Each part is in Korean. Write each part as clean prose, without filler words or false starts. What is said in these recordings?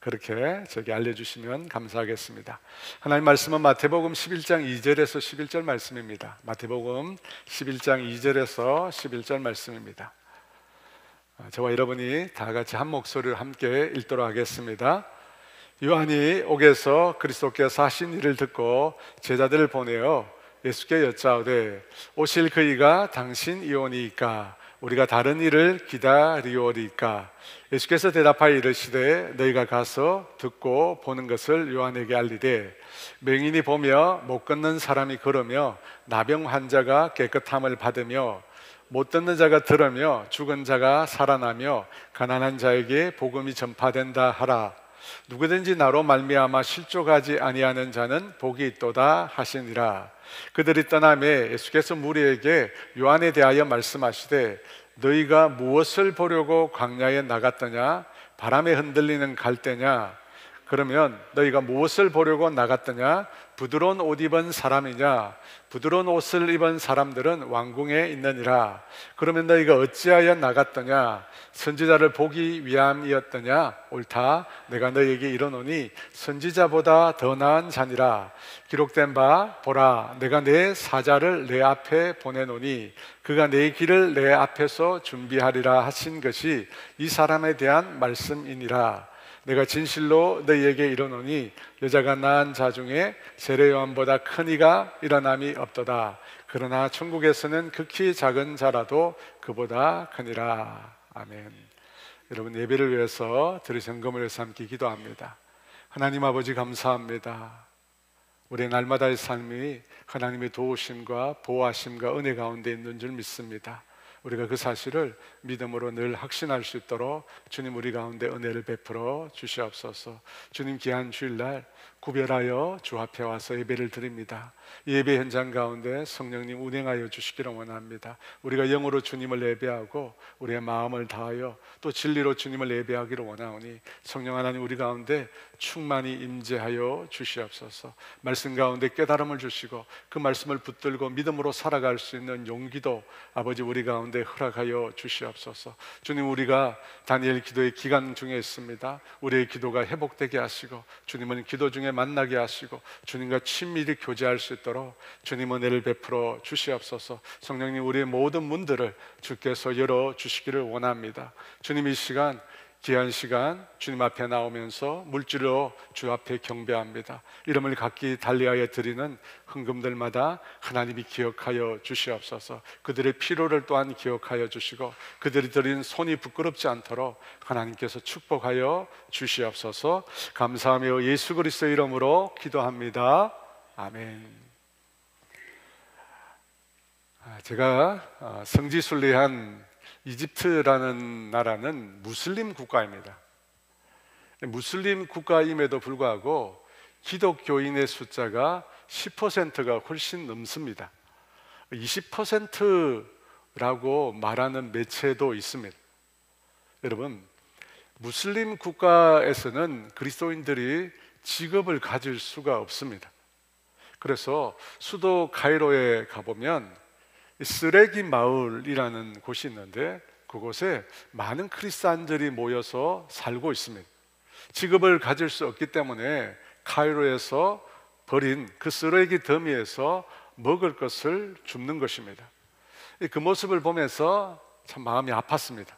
그렇게 저기 알려주시면 감사하겠습니다. 하나님 말씀은 마태복음 11장 2절에서 11절 말씀입니다. 마태복음 11장 2절에서 11절 말씀입니다. 저와 여러분이 다 같이 한 목소리로 함께 읽도록 하겠습니다. 요한이 옥에서 그리스도께서 하신 일을 듣고 제자들을 보내어 예수께 여짜오되 오실 그이가 당신이오니이까 우리가 다른 일을 기다리오리이까. 예수께서 대답하여 이르시되 너희가 가서 듣고 보는 것을 요한에게 알리되 맹인이 보며 못 걷는 사람이 걸으며 나병 환자가 깨끗함을 받으며 못 듣는 자가 들으며 죽은 자가 살아나며 가난한 자에게 복음이 전파된다 하라. 누구든지 나로 말미암아 실족하지 아니하는 자는 복이 있도다 하시니라. 그들이 떠나매 예수께서 무리에게 요한에 대하여 말씀하시되 너희가 무엇을 보려고 광야에 나갔더냐? 바람에 흔들리는 갈대냐? 그러면 너희가 무엇을 보려고 나갔더냐? 부드러운 옷 입은 사람이냐? 부드러운 옷을 입은 사람들은 왕궁에 있느니라. 그러면 너희가 어찌하여 나갔더냐? 선지자를 보기 위함이었더냐? 옳다. 내가 너희에게 이르노니 선지자보다 더 나은 자니라. 기록된 바 보라, 내가 내 사자를 내 앞에 보내노니 그가 내 길을 내 앞에서 준비하리라 하신 것이 이 사람에 대한 말씀이니라. 내가 진실로 너희에게 이르노니 여자가 낳은 자 중에 세례 요한보다 큰 이가 일어남이 없도다. 그러나 천국에서는 극히 작은 자라도 그보다 크니라. 아멘. 여러분, 예배를 위해서 들으신 금을 위해서 함께 기도합니다. 하나님 아버지, 감사합니다. 우리의 날마다의 삶이 하나님의 도우심과 보호하심과 은혜 가운데 있는 줄 믿습니다. 우리가 그 사실을 믿음으로 늘 확신할 수 있도록 주님 우리 가운데 은혜를 베풀어 주시옵소서. 주님, 귀한 주일날 구별하여 주 앞에 와서 예배를 드립니다. 예배 현장 가운데 성령님 운행하여 주시기를 원합니다. 우리가 영으로 주님을 예배하고 우리의 마음을 다하여 또 진리로 주님을 예배하기를 원하오니 성령 하나님 우리 가운데 충만히 임재하여 주시옵소서. 말씀 가운데 깨달음을 주시고 그 말씀을 붙들고 믿음으로 살아갈 수 있는 용기도 아버지 우리 가운데 허락하여 주시옵소서. 주님, 우리가 다니엘 기도의 기간 중에 있습니다. 우리의 기도가 회복되게 하시고 주님은 기도 중에 만나게 하시고 주님과 친밀히 교제할 수 있도록 주님 은혜를 베풀어 주시옵소서. 성령님, 우리의 모든 문들을 주께서 열어 주시기를 원합니다. 주님, 이 시간 귀한 시간 주님 앞에 나오면서 물질로 주 앞에 경배합니다. 이름을 각기 달리하여 드리는 헌금들마다 하나님이 기억하여 주시옵소서. 그들의 필요를 또한 기억하여 주시고 그들이 드린 손이 부끄럽지 않도록 하나님께서 축복하여 주시옵소서. 감사하며 예수 그리스도의 이름으로 기도합니다. 아멘. 제가 성지순례한 이집트라는 나라는 무슬림 국가입니다. 무슬림 국가임에도 불구하고 기독교인의 숫자가 10%가 훨씬 넘습니다. 20%라고 말하는 매체도 있습니다. 여러분, 무슬림 국가에서는 그리스도인들이 직업을 가질 수가 없습니다. 그래서 수도 카이로에 가보면 쓰레기 마을이라는 곳이 있는데 그곳에 많은 크리스찬들이 모여서 살고 있습니다. 직업을 가질 수 없기 때문에 카이로에서 버린 그 쓰레기 더미에서 먹을 것을 줍는 것입니다. 그 모습을 보면서 참 마음이 아팠습니다.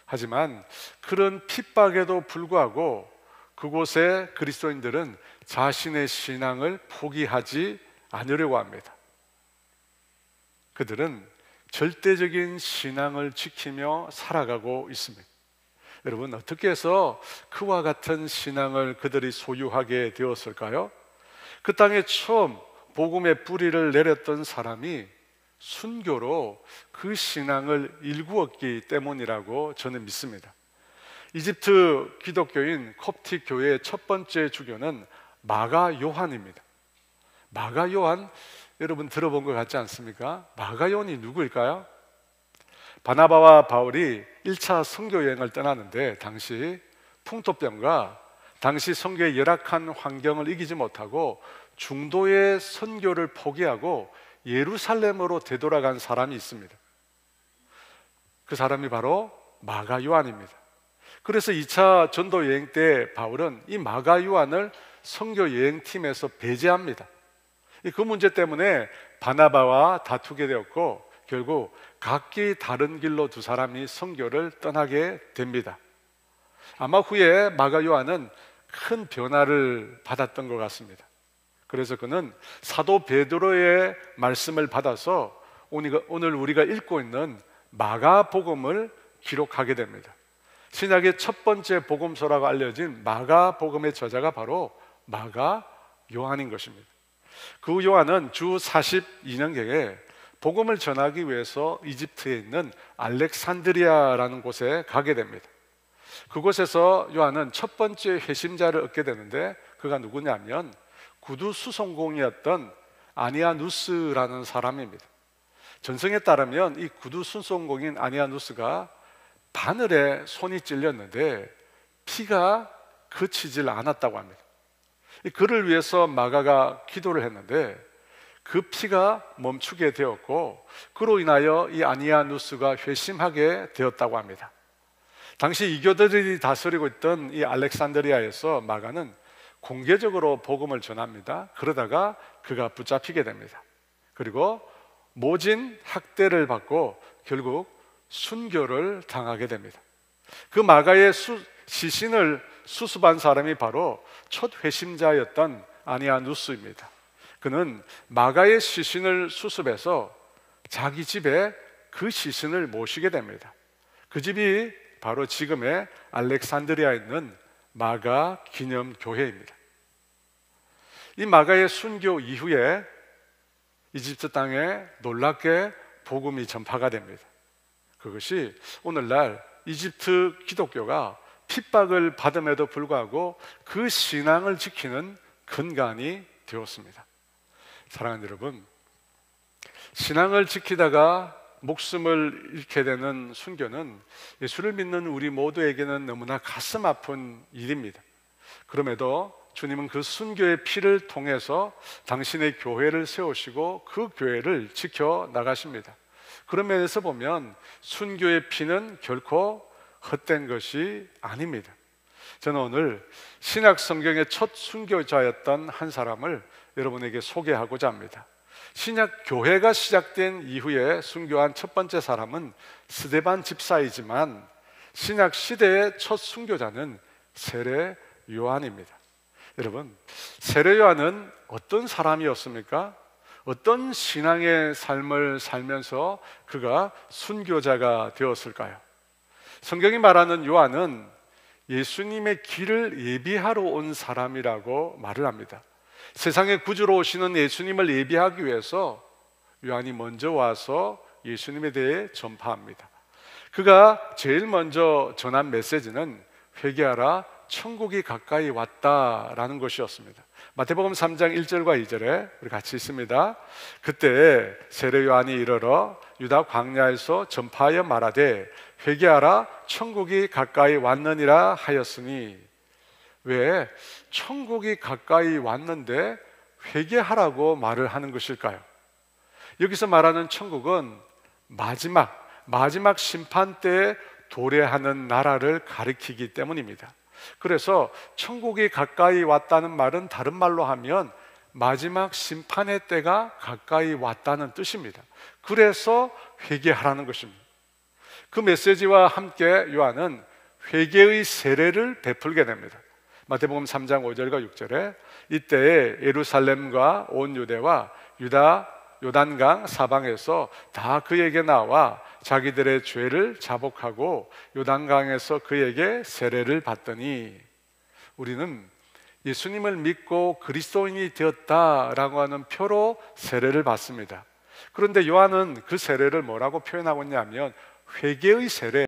하지만 그런 핍박에도 불구하고 그곳의 그리스도인들은 자신의 신앙을 포기하지 않으려고 합니다. 그들은 절대적인 신앙을 지키며 살아가고 있습니다. 여러분, 어떻게 해서 그와 같은 신앙을 그들이 소유하게 되었을까요? 그 땅에 처음 복음의 뿌리를 내렸던 사람이 순교로 그 신앙을 일구었기 때문이라고 저는 믿습니다. 이집트 기독교인 콥틱 교회의 첫 번째 주교는 마가 요한입니다. 마가 요한, 여러분 들어본 것 같지 않습니까? 마가 요한이 누구일까요? 바나바와 바울이 1차 선교 여행을 떠나는데 당시 풍토병과 당시 선교의 열악한 환경을 이기지 못하고 중도의 선교를 포기하고 예루살렘으로 되돌아간 사람이 있습니다. 그 사람이 바로 마가 요한입니다. 그래서 2차 전도 여행 때 바울은 이 마가 요한을 선교 여행팀에서 배제합니다. 그 문제 때문에 바나바와 다투게 되었고 결국 각기 다른 길로 두 사람이 선교를 떠나게 됩니다. 아마 후에 마가 요한은 큰 변화를 받았던 것 같습니다. 그래서 그는 사도 베드로의 말씀을 받아서 오늘 우리가 읽고 있는 마가복음을 기록하게 됩니다. 신약의 첫 번째 복음서라고 알려진 마가복음의 저자가 바로 마가 요한인 것입니다. 그 요한은 주 42년경에 복음을 전하기 위해서 이집트에 있는 알렉산드리아라는 곳에 가게 됩니다. 그곳에서 요한은 첫 번째 회심자를 얻게 되는데 그가 누구냐면 구두 수송공이었던 아니아누스라는 사람입니다. 전승에 따르면 이 구두 수송공인 아니아누스가 바늘에 손이 찔렸는데 피가 그치질 않았다고 합니다. 그를 위해서 마가가 기도를 했는데 그 피가 멈추게 되었고 그로 인하여 이 아니아누스가 회심하게 되었다고 합니다. 당시 이교도들이 다스리고 있던 이 알렉산드리아에서 마가는 공개적으로 복음을 전합니다. 그러다가 그가 붙잡히게 됩니다. 그리고 모진 학대를 받고 결국 순교를 당하게 됩니다. 그 마가의 시신을 수습한 사람이 바로 첫 회심자였던 아니아누스입니다. 그는 마가의 시신을 수습해서 자기 집에 그 시신을 모시게 됩니다. 그 집이 바로 지금의 알렉산드리아에 있는 마가 기념교회입니다. 이 마가의 순교 이후에 이집트 땅에 놀랍게 복음이 전파가 됩니다. 그것이 오늘날 이집트 기독교가 핍박을 받음에도 불구하고 그 신앙을 지키는 근간이 되었습니다. 사랑하는 여러분, 신앙을 지키다가 목숨을 잃게 되는 순교는 예수를 믿는 우리 모두에게는 너무나 가슴 아픈 일입니다. 그럼에도 주님은 그 순교의 피를 통해서 당신의 교회를 세우시고 그 교회를 지켜 나가십니다. 그런 면에서 보면 순교의 피는 결코 헛된 것이 아닙니다. 저는 오늘 신약 성경의 첫 순교자였던 한 사람을 여러분에게 소개하고자 합니다. 신약 교회가 시작된 이후에 순교한 첫 번째 사람은 스데반 집사이지만 신약 시대의 첫 순교자는 세례 요한입니다. 여러분, 세례 요한은 어떤 사람이었습니까? 어떤 신앙의 삶을 살면서 그가 순교자가 되었을까요? 성경이 말하는 요한은 예수님의 길을 예비하러 온 사람이라고 말을 합니다. 세상의 구주로 오시는 예수님을 예비하기 위해서 요한이 먼저 와서 예수님에 대해 전파합니다. 그가 제일 먼저 전한 메시지는 회개하라, 천국이 가까이 왔다라는 것이었습니다. 마태복음 3장 1절과 2절에 우리 같이 있습니다. 그때 세례 요한이 이르러 유다 광야에서 전파하여 말하되 회개하라, 천국이 가까이 왔느니라 하였으니. 왜 천국이 가까이 왔는데 회개하라고 말을 하는 것일까요? 여기서 말하는 천국은 마지막 심판 때에 도래하는 나라를 가리키기 때문입니다. 그래서 천국이 가까이 왔다는 말은 다른 말로 하면 마지막 심판의 때가 가까이 왔다는 뜻입니다. 그래서 회개하라는 것입니다. 그 메시지와 함께 요한은 회개의 세례를 베풀게 됩니다. 마태복음 3장 5절과 6절에 이때에 예루살렘과 온 유대와 유다 요단강 사방에서 다 그에게 나와 자기들의 죄를 자복하고 요단강에서 그에게 세례를 받더니. 우리는 예수님을 믿고 그리스도인이 되었다라고 하는 표로 세례를 받습니다. 그런데 요한은 그 세례를 뭐라고 표현하고 있냐면 회개의 세례,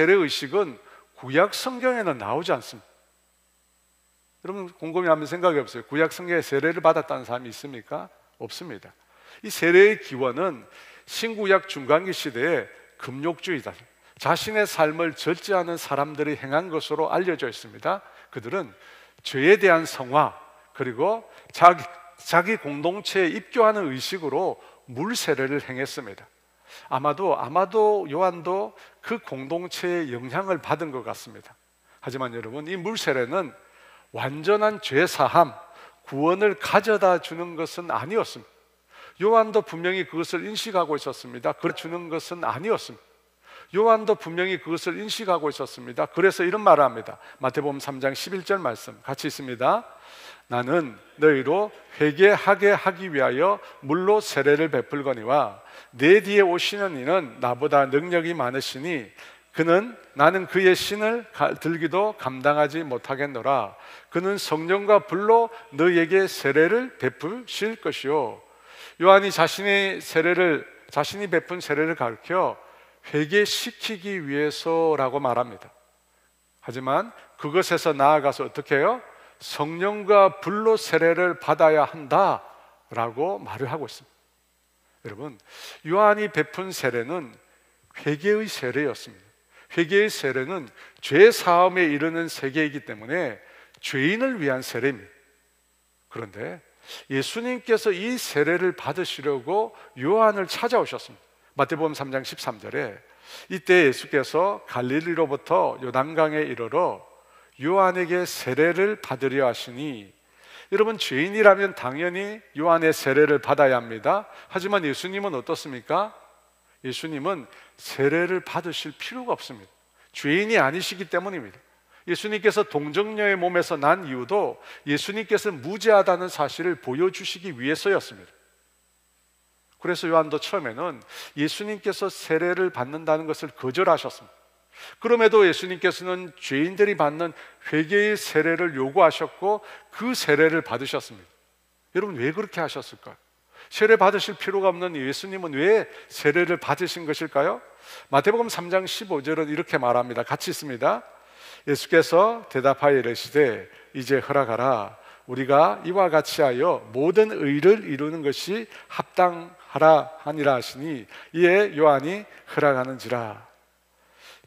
세례의식은 구약 성경에는 나오지 않습니다. 여러분 곰곰이 한번 생각해 보세요. 구약 성경에 세례를 받았다는 사람이 있습니까? 없습니다. 이 세례의 기원은 신구약 중간기 시대에 금욕주의다, 자신의 삶을 절제하는 사람들이 행한 것으로 알려져 있습니다. 그들은 죄에 대한 성화, 그리고 자기 공동체에 입교하는 의식으로 물 세례를 행했습니다. 아마도 요한도 그 공동체의 영향을 받은 것 같습니다. 하지만 여러분, 이 물 세례는 완전한 죄 사함, 구원을 가져다 주는 것은 아니었습니다. 요한도 분명히 그것을 인식하고 있었습니다. 주는 것은 아니었습니다. 요한도 분명히 그것을 인식하고 있었습니다. 그래서 이런 말을 합니다. 마태복음 3장 11절 말씀 같이 있습니다. 나는 너희로 회개하게 하기 위하여 물로 세례를 베풀거니와 내 뒤에 오시는 이는 나보다 능력이 많으시니 나는 그의 신을 들기도 감당하지 못하겠노라. 그는 성령과 불로 너희에게 세례를 베푸실 것이요. 요한이 자신이 베푼 세례를 가르쳐 회개시키기 위해서라고 말합니다. 하지만 그것에서 나아가서 어떻게 해요? 성령과 불로 세례를 받아야 한다라고 말을 하고 있습니다. 여러분, 요한이 베푼 세례는 회개의 세례였습니다. 회개의 세례는 죄 사함에 이르는 세계이기 때문에 죄인을 위한 세례입니다. 그런데 예수님께서 이 세례를 받으시려고 요한을 찾아오셨습니다. 마태복음 3장 13절에 이때 예수께서 갈릴리로부터 요단강에 이르러 요한에게 세례를 받으려 하시니, 여러분, 죄인이라면 당연히 요한의 세례를 받아야 합니다. 하지만 예수님은 어떻습니까? 예수님은 세례를 받으실 필요가 없습니다. 죄인이 아니시기 때문입니다. 예수님께서 동정녀의 몸에서 난 이유도 예수님께서 무죄하다는 사실을 보여주시기 위해서였습니다. 그래서 요한도 처음에는 예수님께서 세례를 받는다는 것을 거절하셨습니다. 그럼에도 예수님께서는 죄인들이 받는 회개의 세례를 요구하셨고 그 세례를 받으셨습니다. 여러분, 왜 그렇게 하셨을까요? 세례 받으실 필요가 없는 예수님은 왜 세례를 받으신 것일까요? 마태복음 3장 15절은 이렇게 말합니다. 같이 있습니다. 예수께서 대답하여 이르시되 이제 허락하라. 우리가 이와 같이 하여 모든 의를 이루는 것이 합당하라 하니라 하시니 이에 요한이 허락하는지라.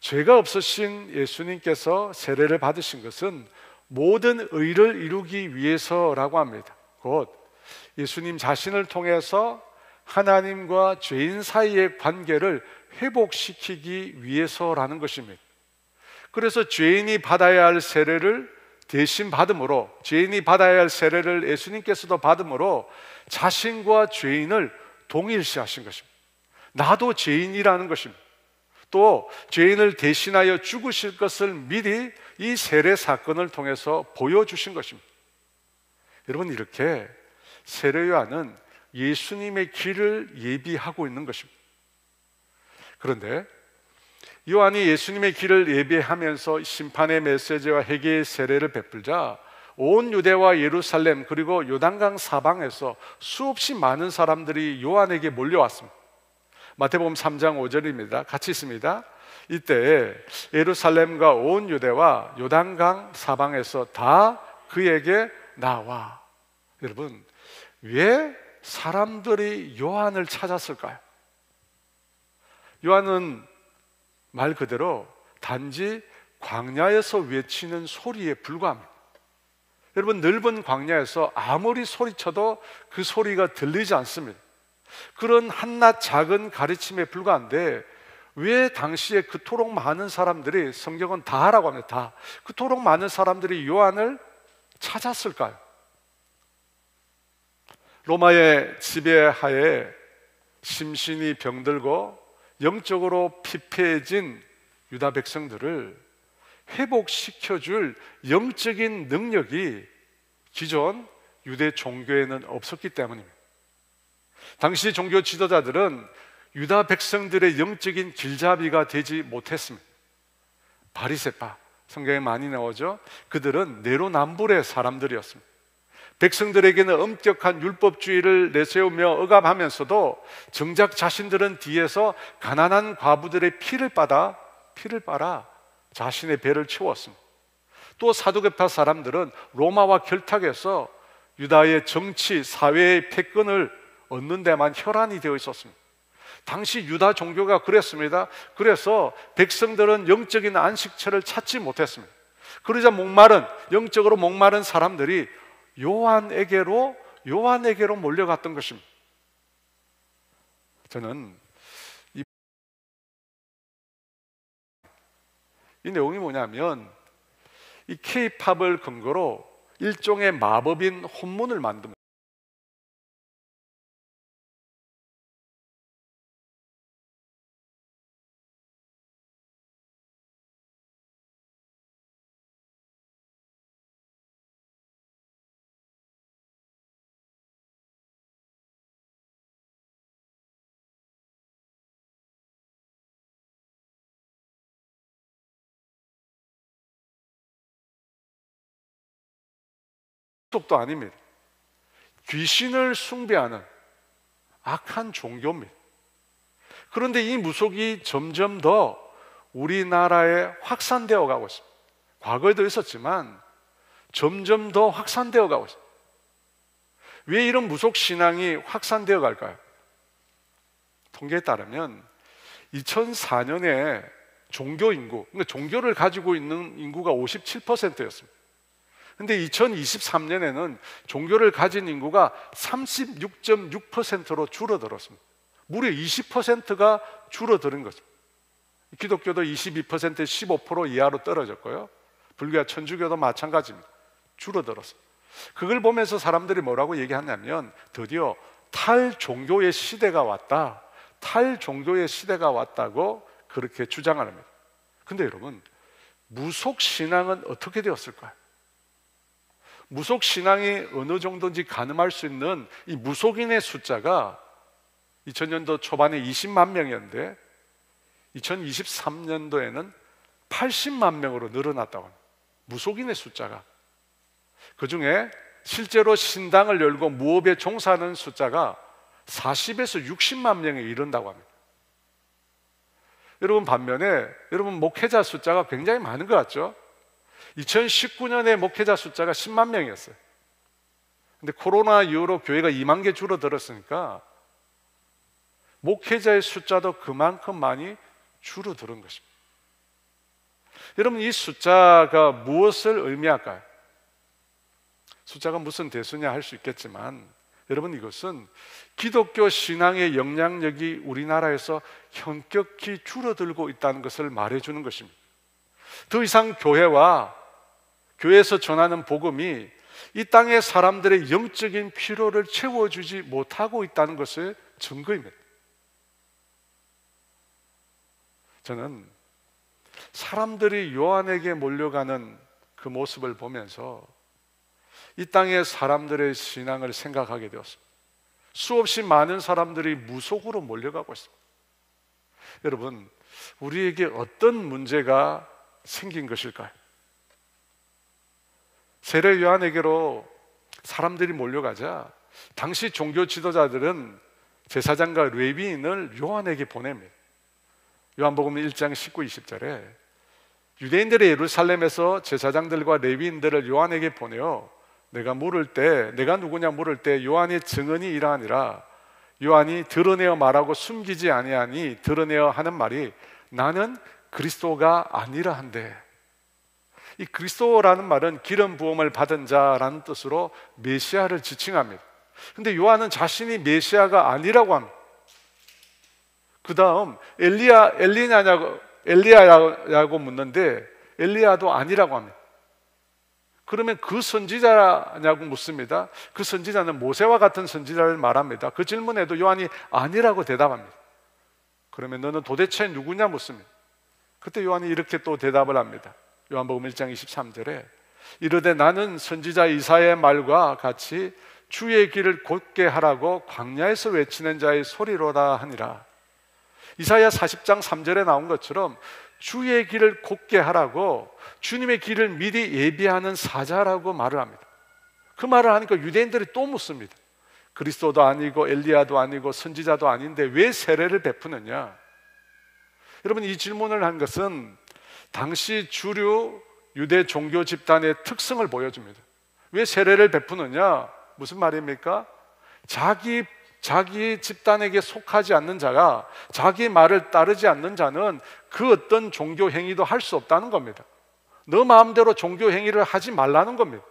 죄가 없으신 예수님께서 세례를 받으신 것은 모든 의를 이루기 위해서라고 합니다. 곧 예수님 자신을 통해서 하나님과 죄인 사이의 관계를 회복시키기 위해서라는 것입니다. 그래서 죄인이 받아야 할 세례를 대신 받음으로, 죄인이 받아야 할 세례를 예수님께서도 받음으로 자신과 죄인을 동일시하신 것입니다. 나도 죄인이라는 것입니다. 또 죄인을 대신하여 죽으실 것을 미리 이 세례 사건을 통해서 보여주신 것입니다. 여러분, 이렇게 세례 요한은 예수님의 길을 예비하고 있는 것입니다. 그런데 요한이 예수님의 길을 예비하면서 심판의 메시지와 회개의 세례를 베풀자 온 유대와 예루살렘 그리고 요단강 사방에서 수없이 많은 사람들이 요한에게 몰려왔습니다. 마태복음 3장 5절입니다. 같이 있습니다. 이때 예루살렘과 온 유대와 요단강 사방에서 다 그에게 나와. 여러분, 왜 사람들이 요한을 찾았을까요? 요한은 말 그대로 단지 광야에서 외치는 소리에 불과합니다. 여러분, 넓은 광야에서 아무리 소리쳐도 그 소리가 들리지 않습니다. 그런 한낱 작은 가르침에 불과한데 왜 당시에 그토록 많은 사람들이, 성경은 다라고 합니다. 다. 그토록 많은 사람들이 요한을 찾았을까요? 로마의 지배하에 심신이 병들고 영적으로 피폐해진 유다 백성들을 회복시켜줄 영적인 능력이 기존 유대 종교에는 없었기 때문입니다. 당시 종교 지도자들은 유다 백성들의 영적인 길잡이가 되지 못했습니다. 바리새파, 성경에 많이 나오죠. 그들은 내로남불의 사람들이었습니다. 백성들에게는 엄격한 율법주의를 내세우며 억압하면서도 정작 자신들은 뒤에서 가난한 과부들의 피를 빨아 자신의 배를 채웠습니다. 또 사두개파 사람들은 로마와 결탁해서 유다의 정치, 사회의 패권을 얻는 데만 혈안이 되어 있었습니다. 당시 유다 종교가 그랬습니다. 그래서 백성들은 영적인 안식처를 찾지 못했습니다. 그러자 영적으로 목마른 사람들이 요한에게로 몰려갔던 것입니다. 저는 이 내용이 뭐냐면, 이 K-팝을 근거로 일종의 마법인 혼문을 만듭니다. 도 아닙니다. 귀신을 숭배하는 악한 종교입니다. 그런데 이 무속이 점점 더 우리나라에 확산되어 가고 있습니다. 과거에도 있었지만 점점 더 확산되어 가고 있습니다. 왜 이런 무속 신앙이 확산되어 갈까요? 통계에 따르면 2004년에 종교 인구, 그러니까 종교를 가지고 있는 인구가 57%였습니다. 근데 2023년에는 종교를 가진 인구가 36.6%로 줄어들었습니다. 무려 20%가 줄어드는 거죠. 기독교도 22%, 15% 이하로 떨어졌고요. 불교와 천주교도 마찬가지입니다. 줄어들었어요. 그걸 보면서 사람들이 뭐라고 얘기하냐면, 드디어 탈종교의 시대가 왔다, 탈종교의 시대가 왔다고 그렇게 주장을 합니다. 근데 여러분, 무속신앙은 어떻게 되었을까요? 무속신앙이 어느 정도인지 가늠할 수 있는 이 무속인의 숫자가 2000년도 초반에 20만 명이었는데 2023년도에는 80만 명으로 늘어났다고 합니다. 무속인의 숫자가. 그 중에 실제로 신당을 열고 무업에 종사하는 숫자가 40에서 60만 명에 이른다고 합니다. 여러분, 반면에 여러분 목회자 숫자가 굉장히 많은 것 같죠? 2019년에 목회자 숫자가 10만 명이었어요. 근데 코로나 이후로 교회가 2만 개 줄어들었으니까 목회자의 숫자도 그만큼 많이 줄어드는 것입니다. 여러분, 이 숫자가 무엇을 의미할까요? 숫자가 무슨 대수냐 할 수 있겠지만, 여러분, 이것은 기독교 신앙의 영향력이 우리나라에서 현격히 줄어들고 있다는 것을 말해주는 것입니다. 더 이상 교회에서 전하는 복음이 이 땅의 사람들의 영적인 필요를 채워주지 못하고 있다는 것의 증거입니다. 저는 사람들이 요한에게 몰려가는 그 모습을 보면서 이 땅의 사람들의 신앙을 생각하게 되었습니다. 수없이 많은 사람들이 무속으로 몰려가고 있습니다. 여러분, 우리에게 어떤 문제가 생긴 것일까요? 세례 요한에게로 사람들이 몰려가자 당시 종교 지도자들은 제사장과 레위인을 요한에게 보냅니다. 요한복음 1장 19, 20절에 유대인들의 예루살렘에서 제사장들과 레위인들을 요한에게 보내어 내가 누구냐 물을 때 요한의 증언이 이러하니라. 요한이 드러내어 말하고 숨기지 아니하니 드러내어 하는 말이 나는 그리스도가 아니라 한데, 이 그리스도라는 말은 기름 부음을 받은 자라는 뜻으로 메시아를 지칭합니다. 근데 요한은 자신이 메시아가 아니라고 합니다. 그 다음 엘리야냐고 묻는데 엘리야도 아니라고 합니다. 그러면 그 선지자냐고 묻습니다. 그 선지자는 모세와 같은 선지자를 말합니다. 그 질문에도 요한이 아니라고 대답합니다. 그러면 너는 도대체 누구냐 묻습니다. 그때 요한이 이렇게 또 대답을 합니다. 요한복음 1장 23절에 이르되 나는 선지자 이사야의 말과 같이 주의 길을 곧게 하라고 광야에서 외치는 자의 소리로다 하니라. 이사야 40장 3절에 나온 것처럼 주의 길을 곧게 하라고, 주님의 길을 미리 예비하는 사자라고 말을 합니다. 그 말을 하니까 유대인들이 또 묻습니다. 그리스도도 아니고 엘리야도 아니고 선지자도 아닌데 왜 세례를 베푸느냐? 여러분, 이 질문을 한 것은 당시 주류 유대 종교 집단의 특성을 보여줍니다. 왜 세례를 베푸느냐? 무슨 말입니까? 자기 자기 집단에게 속하지 않는 자가, 자기 말을 따르지 않는 자는 그 어떤 종교 행위도 할 수 없다는 겁니다. 너 마음대로 종교 행위를 하지 말라는 겁니다.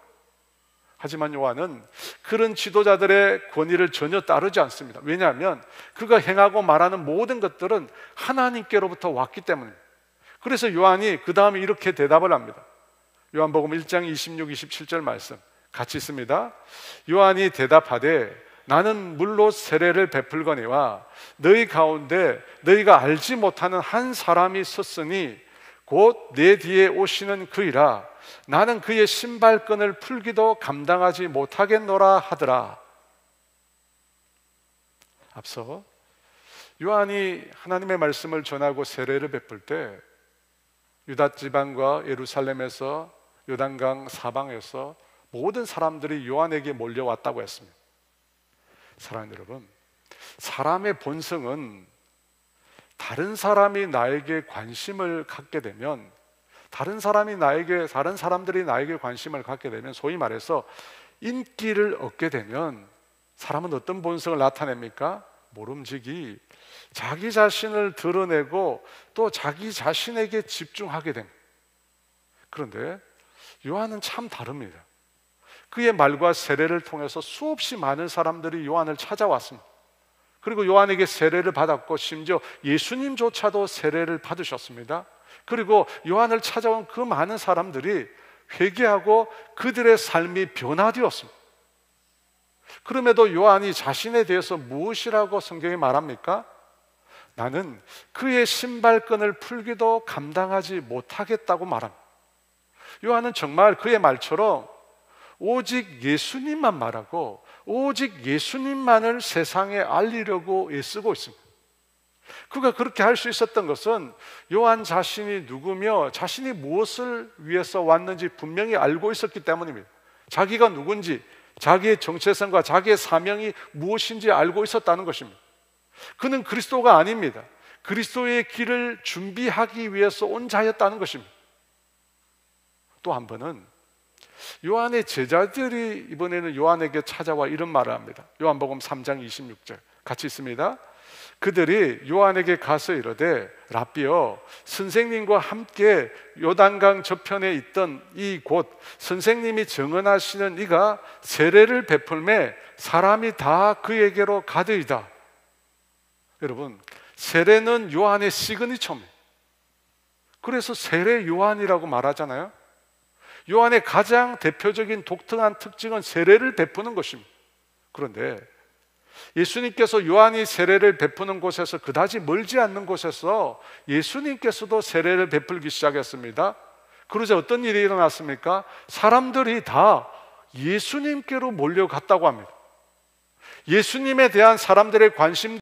하지만 요한은 그런 지도자들의 권위를 전혀 따르지 않습니다. 왜냐하면 그가 행하고 말하는 모든 것들은 하나님께로부터 왔기 때문입니다. 그래서 요한이 그 다음에 이렇게 대답을 합니다. 요한복음 1장 26, 27절 말씀 같이 있습니다. 요한이 대답하되 나는 물로 세례를 베풀거니와 너희 가운데 너희가 알지 못하는 한 사람이 섰으니 곧 내 뒤에 오시는 그이라. 나는 그의 신발끈을 풀기도 감당하지 못하겠노라 하더라. 앞서 요한이 하나님의 말씀을 전하고 세례를 베풀 때 유다 지방과 예루살렘에서 요단강 사방에서 모든 사람들이 요한에게 몰려왔다고 했습니다. 사랑하는 여러분, 사람의 본성은 다른 사람이 나에게 관심을 갖게 되면, 다른 사람들이 나에게 관심을 갖게 되면, 소위 말해서 인기를 얻게 되면 사람은 어떤 본성을 나타냅니까? 모름지기 자기 자신을 드러내고 또 자기 자신에게 집중하게 됩니다. 그런데 요한은 참 다릅니다. 그의 말과 세례를 통해서 수없이 많은 사람들이 요한을 찾아왔습니다. 그리고 요한에게 세례를 받았고 심지어 예수님조차도 세례를 받으셨습니다. 그리고 요한을 찾아온 그 많은 사람들이 회개하고 그들의 삶이 변화되었습니다. 그럼에도 요한이 자신에 대해서 무엇이라고 성경이 말합니까? 나는 그의 신발끈을 풀기도 감당하지 못하겠다고 말합니다. 요한은 정말 그의 말처럼 오직 예수님만 말하고 오직 예수님만을 세상에 알리려고 애쓰고 있습니다. 그가 그렇게 할 수 있었던 것은 요한 자신이 누구며 자신이 무엇을 위해서 왔는지 분명히 알고 있었기 때문입니다. 자기가 누군지, 자기의 정체성과 자기의 사명이 무엇인지 알고 있었다는 것입니다. 그는 그리스도가 아닙니다. 그리스도의 길을 준비하기 위해서 온 자였다는 것입니다. 또 한 번은 요한의 제자들이 이번에는 요한에게 찾아와 이런 말을 합니다. 요한복음 3장 26절 같이 있습니다. 그들이 요한에게 가서 이르되 랍비여, 선생님과 함께 요단강 저편에 있던 이곳 선생님이 증언하시는 이가 세례를 베풀매 사람이 다 그에게로 가더이다. 여러분, 세례는 요한의 시그니처입니다. 그래서 세례 요한이라고 말하잖아요. 요한의 가장 대표적인 독특한 특징은 세례를 베푸는 것입니다. 그런데 예수님께서 요한이 세례를 베푸는 곳에서 그다지 멀지 않는 곳에서 예수님께서도 세례를 베풀기 시작했습니다. 그러자 어떤 일이 일어났습니까? 사람들이 다 예수님께로 몰려갔다고 합니다. 예수님에 대한 사람들의 관심,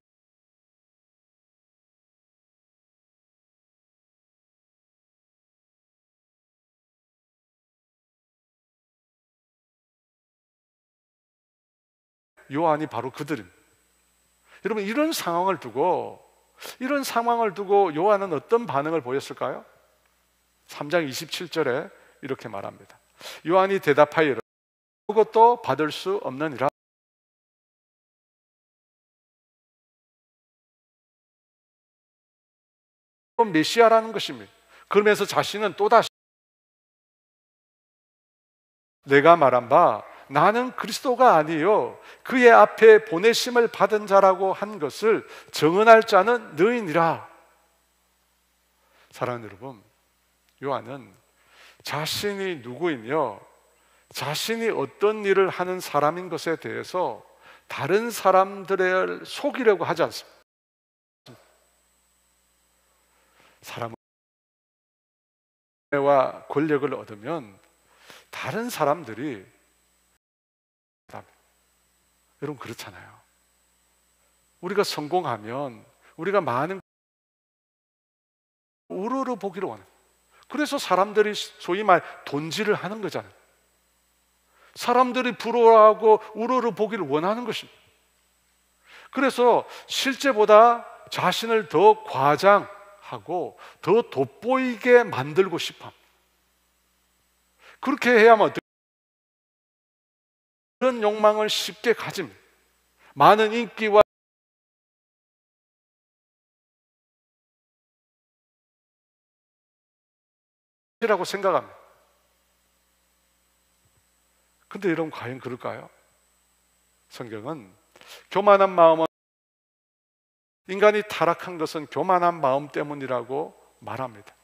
요한이 바로 그들입니다. 여러분, 이런 상황을 두고 요한은 어떤 반응을 보였을까요? 3장 27절에 이렇게 말합니다. 요한이 대답하여 아무것도 받을 수 없느니라. 메시아라는 것입니다. 그러면서 자신은 또다시 내가 말한 바 나는 그리스도가 아니요 그의 앞에 보내심을 받은 자라고 한 것을 증언할 자는 너희니라. 사랑하는 여러분, 요한은 자신이 누구이며 자신이 어떤 일을 하는 사람인 것에 대해서 다른 사람들을 속이려고 하지 않습니다. 사람은 와 권력을 얻으면 다른 사람들이, 여러분 그렇잖아요. 우리가 성공하면 우리가 많은 우러러 보기를 원해요. 그래서 사람들이 소위 말 돈질을 하는 거잖아요. 사람들이 부러워하고 우러러 보기를 원하는 것입니다. 그래서 실제보다 자신을 더 과장하고 더 돋보이게 만들고 싶어 합니다. 그렇게 해야만 그런 욕망을 쉽게 가집니다. 많은 인기와 라고 생각합니다. 근데 여러분 과연 그럴까요? 성경은 교만한 마음은 인간이 타락한 것은 교만한 마음 때문이라고 말합니다.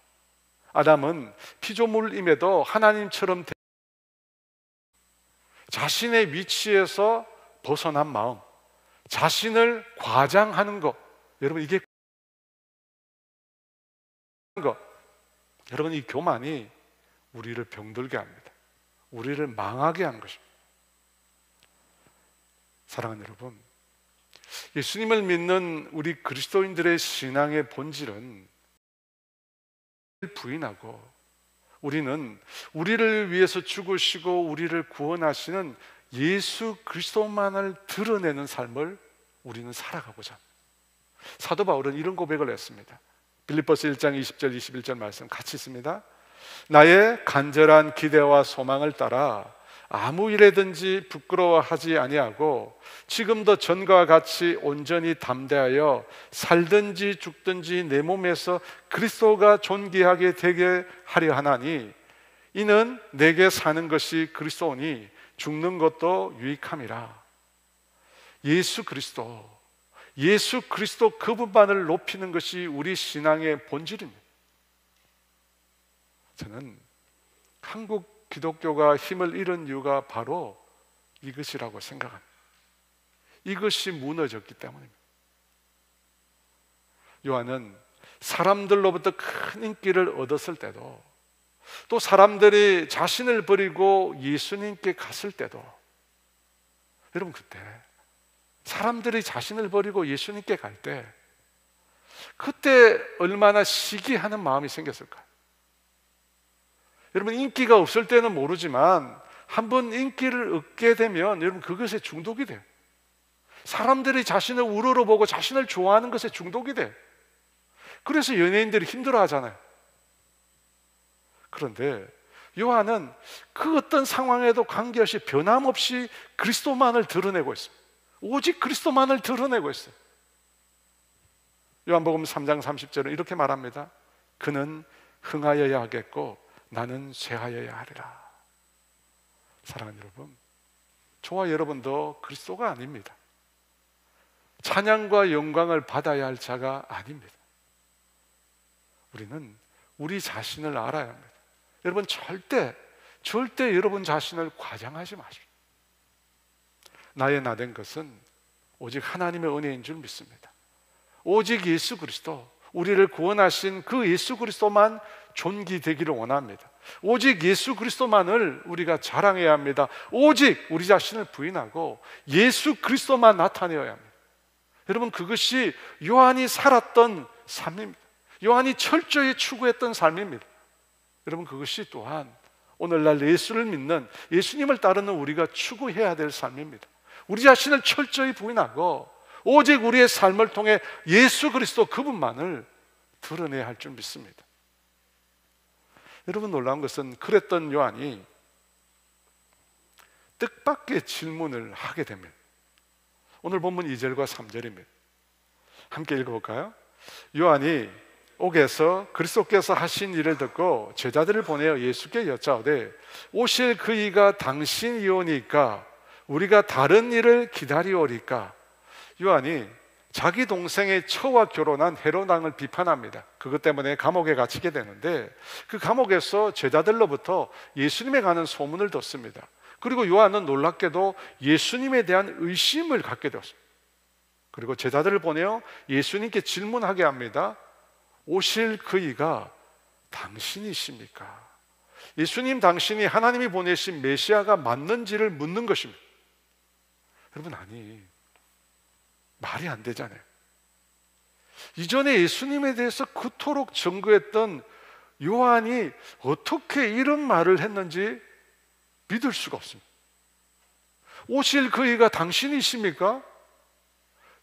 아담은 피조물임에도 하나님처럼 자신의 위치에서 벗어난 마음, 자신을 과장하는 것, 여러분 이게 여러분 이 교만이 우리를 병들게 합니다. 우리를 망하게 하는 것입니다. 사랑하는 여러분, 예수님을 믿는 우리 그리스도인들의 신앙의 본질은 부인하고 우리는 우리를 위해서 죽으시고 우리를 구원하시는 예수 그리스도만을 드러내는 삶을 우리는 살아가고자 합니다. 사도 바울은 이런 고백을 했습니다. 빌립보서 1장 20절 21절 말씀 같이 있습니다. 나의 간절한 기대와 소망을 따라 아무 일에든지 부끄러워하지 아니하고 지금도 전과 같이 온전히 담대하여 살든지 죽든지 내 몸에서 그리스도가 존귀하게 되게 하려 하나니 이는 내게 사는 것이 그리스도니 죽는 것도 유익함이라. 예수 그리스도 그분만을 높이는 것이 우리 신앙의 본질입니다. 저는 한국 기독교가 힘을 잃은 이유가 바로 이것이라고 생각합니다. 이것이 무너졌기 때문입니다. 요한은 사람들로부터 큰 인기를 얻었을 때도, 또 사람들이 자신을 버리고 예수님께 갔을 때도, 여러분 그때 사람들이 자신을 버리고 예수님께 갈 때 그때 얼마나 시기하는 마음이 생겼을까요? 여러분 인기가 없을 때는 모르지만 한번 인기를 얻게 되면 여러분 그것에 중독이 돼요. 사람들이 자신을 우러러 보고 자신을 좋아하는 것에 중독이 돼요. 그래서 연예인들이 힘들어 하잖아요. 그런데 요한은 그 어떤 상황에도 관계없이 변함없이 그리스도만을 드러내고 있습니다. 오직 그리스도만을 드러내고 있어요. 요한복음 3장 30절은 이렇게 말합니다. 그는 흥하여야 하겠고 나는 쇠하여야 하리라. 사랑하는 여러분, 저와 여러분도 그리스도가 아닙니다. 찬양과 영광을 받아야 할 자가 아닙니다. 우리는 우리 자신을 알아야 합니다. 여러분 절대 여러분 자신을 과장하지 마십시오. 나의 나된 것은 오직 하나님의 은혜인 줄 믿습니다. 오직 예수 그리스도, 우리를 구원하신 그 예수 그리스도만 존귀되기를 원합니다. 오직 예수 그리스도만을 우리가 자랑해야 합니다. 오직 우리 자신을 부인하고 예수 그리스도만 나타내어야 합니다. 여러분 그것이 요한이 살았던 삶입니다. 요한이 철저히 추구했던 삶입니다. 여러분 그것이 또한 오늘날 예수를 믿는, 예수님을 따르는 우리가 추구해야 될 삶입니다. 우리 자신을 철저히 부인하고 오직 우리의 삶을 통해 예수 그리스도 그분만을 드러내야 할 줄 믿습니다. 여러분 놀라운 것은 그랬던 요한이 뜻밖의 질문을 하게 됩니다. 오늘 본문 2절과 3절입니다. 함께 읽어볼까요? 요한이 옥에서 그리스도께서 하신 일을 듣고 제자들을 보내어 예수께 여짜오되 오실 그 이가 당신이오니까 우리가 다른 일을 기다리오리까? 요한이 자기 동생의 처와 결혼한 헤롯 왕을 비판합니다. 그것 때문에 감옥에 갇히게 되는데 그 감옥에서 제자들로부터 예수님에 관한 소문을 듣습니다. 그리고 요한은 놀랍게도 예수님에 대한 의심을 갖게 되었습니다. 그리고 제자들을 보내어 예수님께 질문하게 합니다. 오실 그 이가 당신이십니까? 예수님 당신이 하나님이 보내신 메시아가 맞는지를 묻는 것입니다. 여러분 아니, 말이 안 되잖아요. 이전에 예수님에 대해서 그토록 증거했던 요한이 어떻게 이런 말을 했는지 믿을 수가 없습니다. 오실 그 이가 당신이십니까?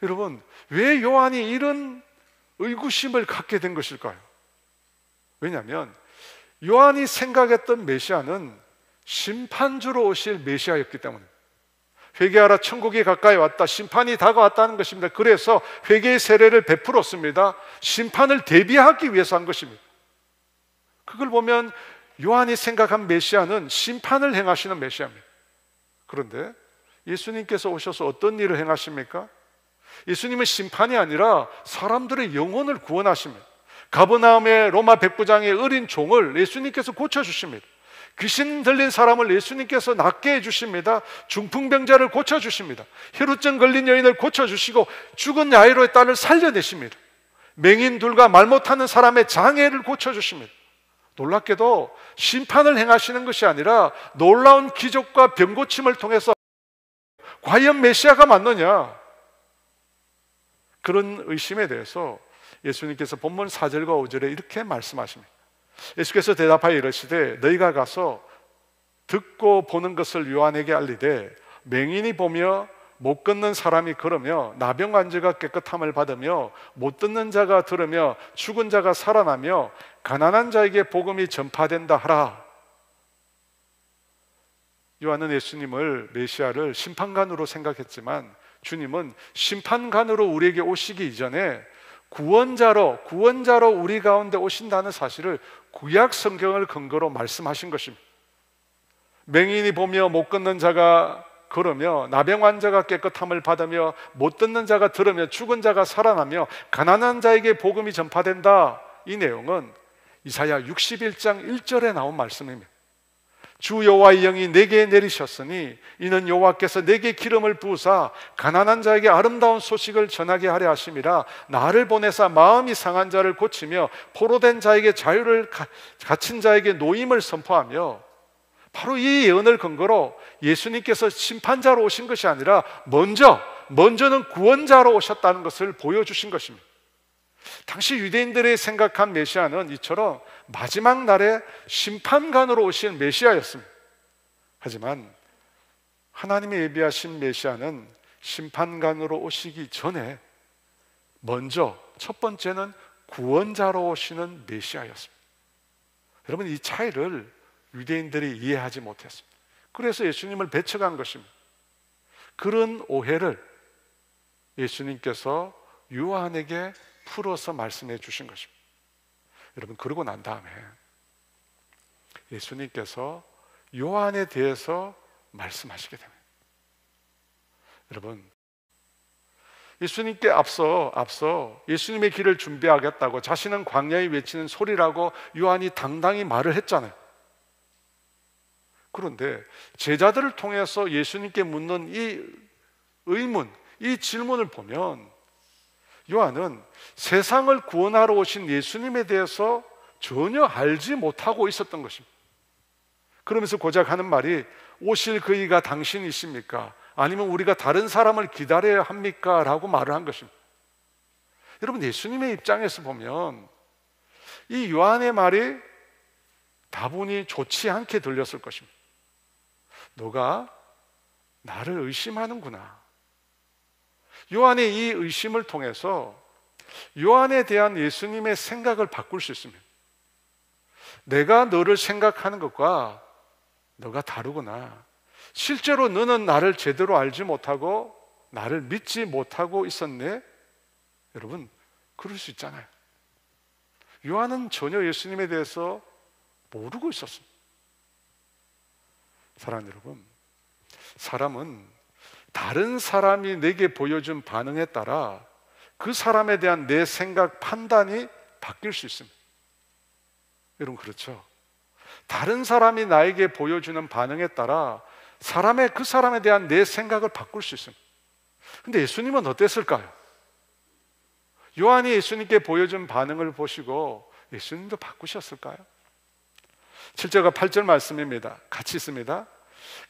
여러분 왜 요한이 이런 의구심을 갖게 된 것일까요? 왜냐하면 요한이 생각했던 메시아는 심판주로 오실 메시아였기 때문에, 회개하라, 천국이 가까이 왔다, 심판이 다가왔다는 것입니다. 그래서 회개의 세례를 베풀었습니다. 심판을 대비하기 위해서 한 것입니다. 그걸 보면 요한이 생각한 메시아는 심판을 행하시는 메시아입니다. 그런데 예수님께서 오셔서 어떤 일을 행하십니까? 예수님은 심판이 아니라 사람들의 영혼을 구원하십니다. 가버나움의 로마 백부장의 어린 종을 예수님께서 고쳐주십니다. 귀신 들린 사람을 예수님께서 낫게 해주십니다. 중풍병자를 고쳐주십니다. 혈우증 걸린 여인을 고쳐주시고 죽은 야이로의 딸을 살려내십니다. 맹인 둘과 말 못하는 사람의 장애를 고쳐주십니다. 놀랍게도 심판을 행하시는 것이 아니라 놀라운 기적과 병고침을 통해서 과연 메시아가 맞느냐, 그런 의심에 대해서 예수님께서 본문 4절과 5절에 이렇게 말씀하십니다. 예수께서 대답하여 이르시되 너희가 가서 듣고 보는 것을 요한에게 알리되 맹인이 보며 못 걷는 사람이 걸으며 나병 환자가 깨끗함을 받으며 못 듣는 자가 들으며 죽은 자가 살아나며 가난한 자에게 복음이 전파된다 하라. 요한은 예수님을, 메시아를 심판관으로 생각했지만 주님은 심판관으로 우리에게 오시기 이전에 구원자로 우리 가운데 오신다는 사실을 구약 성경을 근거로 말씀하신 것입니다. 맹인이 보며 못 걷는 자가 걸으며 나병 환자가 깨끗함을 받으며 못 듣는 자가 들으며 죽은 자가 살아나며 가난한 자에게 복음이 전파된다. 이 내용은 이사야 61장 1절에 나온 말씀입니다. 주 여호와의 영이 내게 내리셨으니 이는 여호와께서 내게 기름을 부으사 가난한 자에게 아름다운 소식을 전하게 하려 하심이라. 나를 보내사 마음이 상한 자를 고치며 포로된 자에게 자유를, 갇힌 자에게 노임을 선포하며. 바로 이 예언을 근거로 예수님께서 심판자로 오신 것이 아니라 먼저는 구원자로 오셨다는 것을 보여주신 것입니다. 당시 유대인들이 생각한 메시아는 이처럼 마지막 날에 심판관으로 오신 메시아였습니다. 하지만 하나님의 예비하신 메시아는 심판관으로 오시기 전에 먼저 첫 번째는 구원자로 오시는 메시아였습니다. 여러분, 이 차이를 유대인들이 이해하지 못했습니다. 그래서 예수님을 배척한 것입니다. 그런 오해를 예수님께서 요한에게 풀어서 말씀해 주신 것입니다. 여러분, 그러고 난 다음에 예수님께서 요한에 대해서 말씀하시게 됩니다. 여러분, 예수님께 앞서 예수님의 길을 준비하겠다고 자신은 광야에 외치는 소리라고 요한이 당당히 말을 했잖아요. 그런데 제자들을 통해서 예수님께 묻는 이 의문, 이 질문을 보면 요한은 세상을 구원하러 오신 예수님에 대해서 전혀 알지 못하고 있었던 것입니다. 그러면서 고작 하는 말이 오실 그이가 당신이십니까? 아니면 우리가 다른 사람을 기다려야 합니까? 라고 말을 한 것입니다. 여러분, 예수님의 입장에서 보면 이 요한의 말이 다분히 좋지 않게 들렸을 것입니다. 너가 나를 의심하는구나. 요한의 이 의심을 통해서 요한에 대한 예수님의 생각을 바꿀 수 있습니다. 내가 너를 생각하는 것과 너가 다르구나. 실제로 너는 나를 제대로 알지 못하고 나를 믿지 못하고 있었네. 여러분, 그럴 수 있잖아요. 요한은 전혀 예수님에 대해서 모르고 있었습니다. 사랑하는 여러분, 사람은 다른 사람이 내게 보여준 반응에 따라 그 사람에 대한 내 생각, 판단이 바뀔 수 있습니다. 여러분, 그렇죠? 다른 사람이 나에게 보여주는 반응에 따라 그 사람에 대한 내 생각을 바꿀 수 있습니다. 근데 예수님은 어땠을까요? 요한이 예수님께 보여준 반응을 보시고 예수님도 바꾸셨을까요? 7절과 8절 말씀입니다. 같이 있습니다.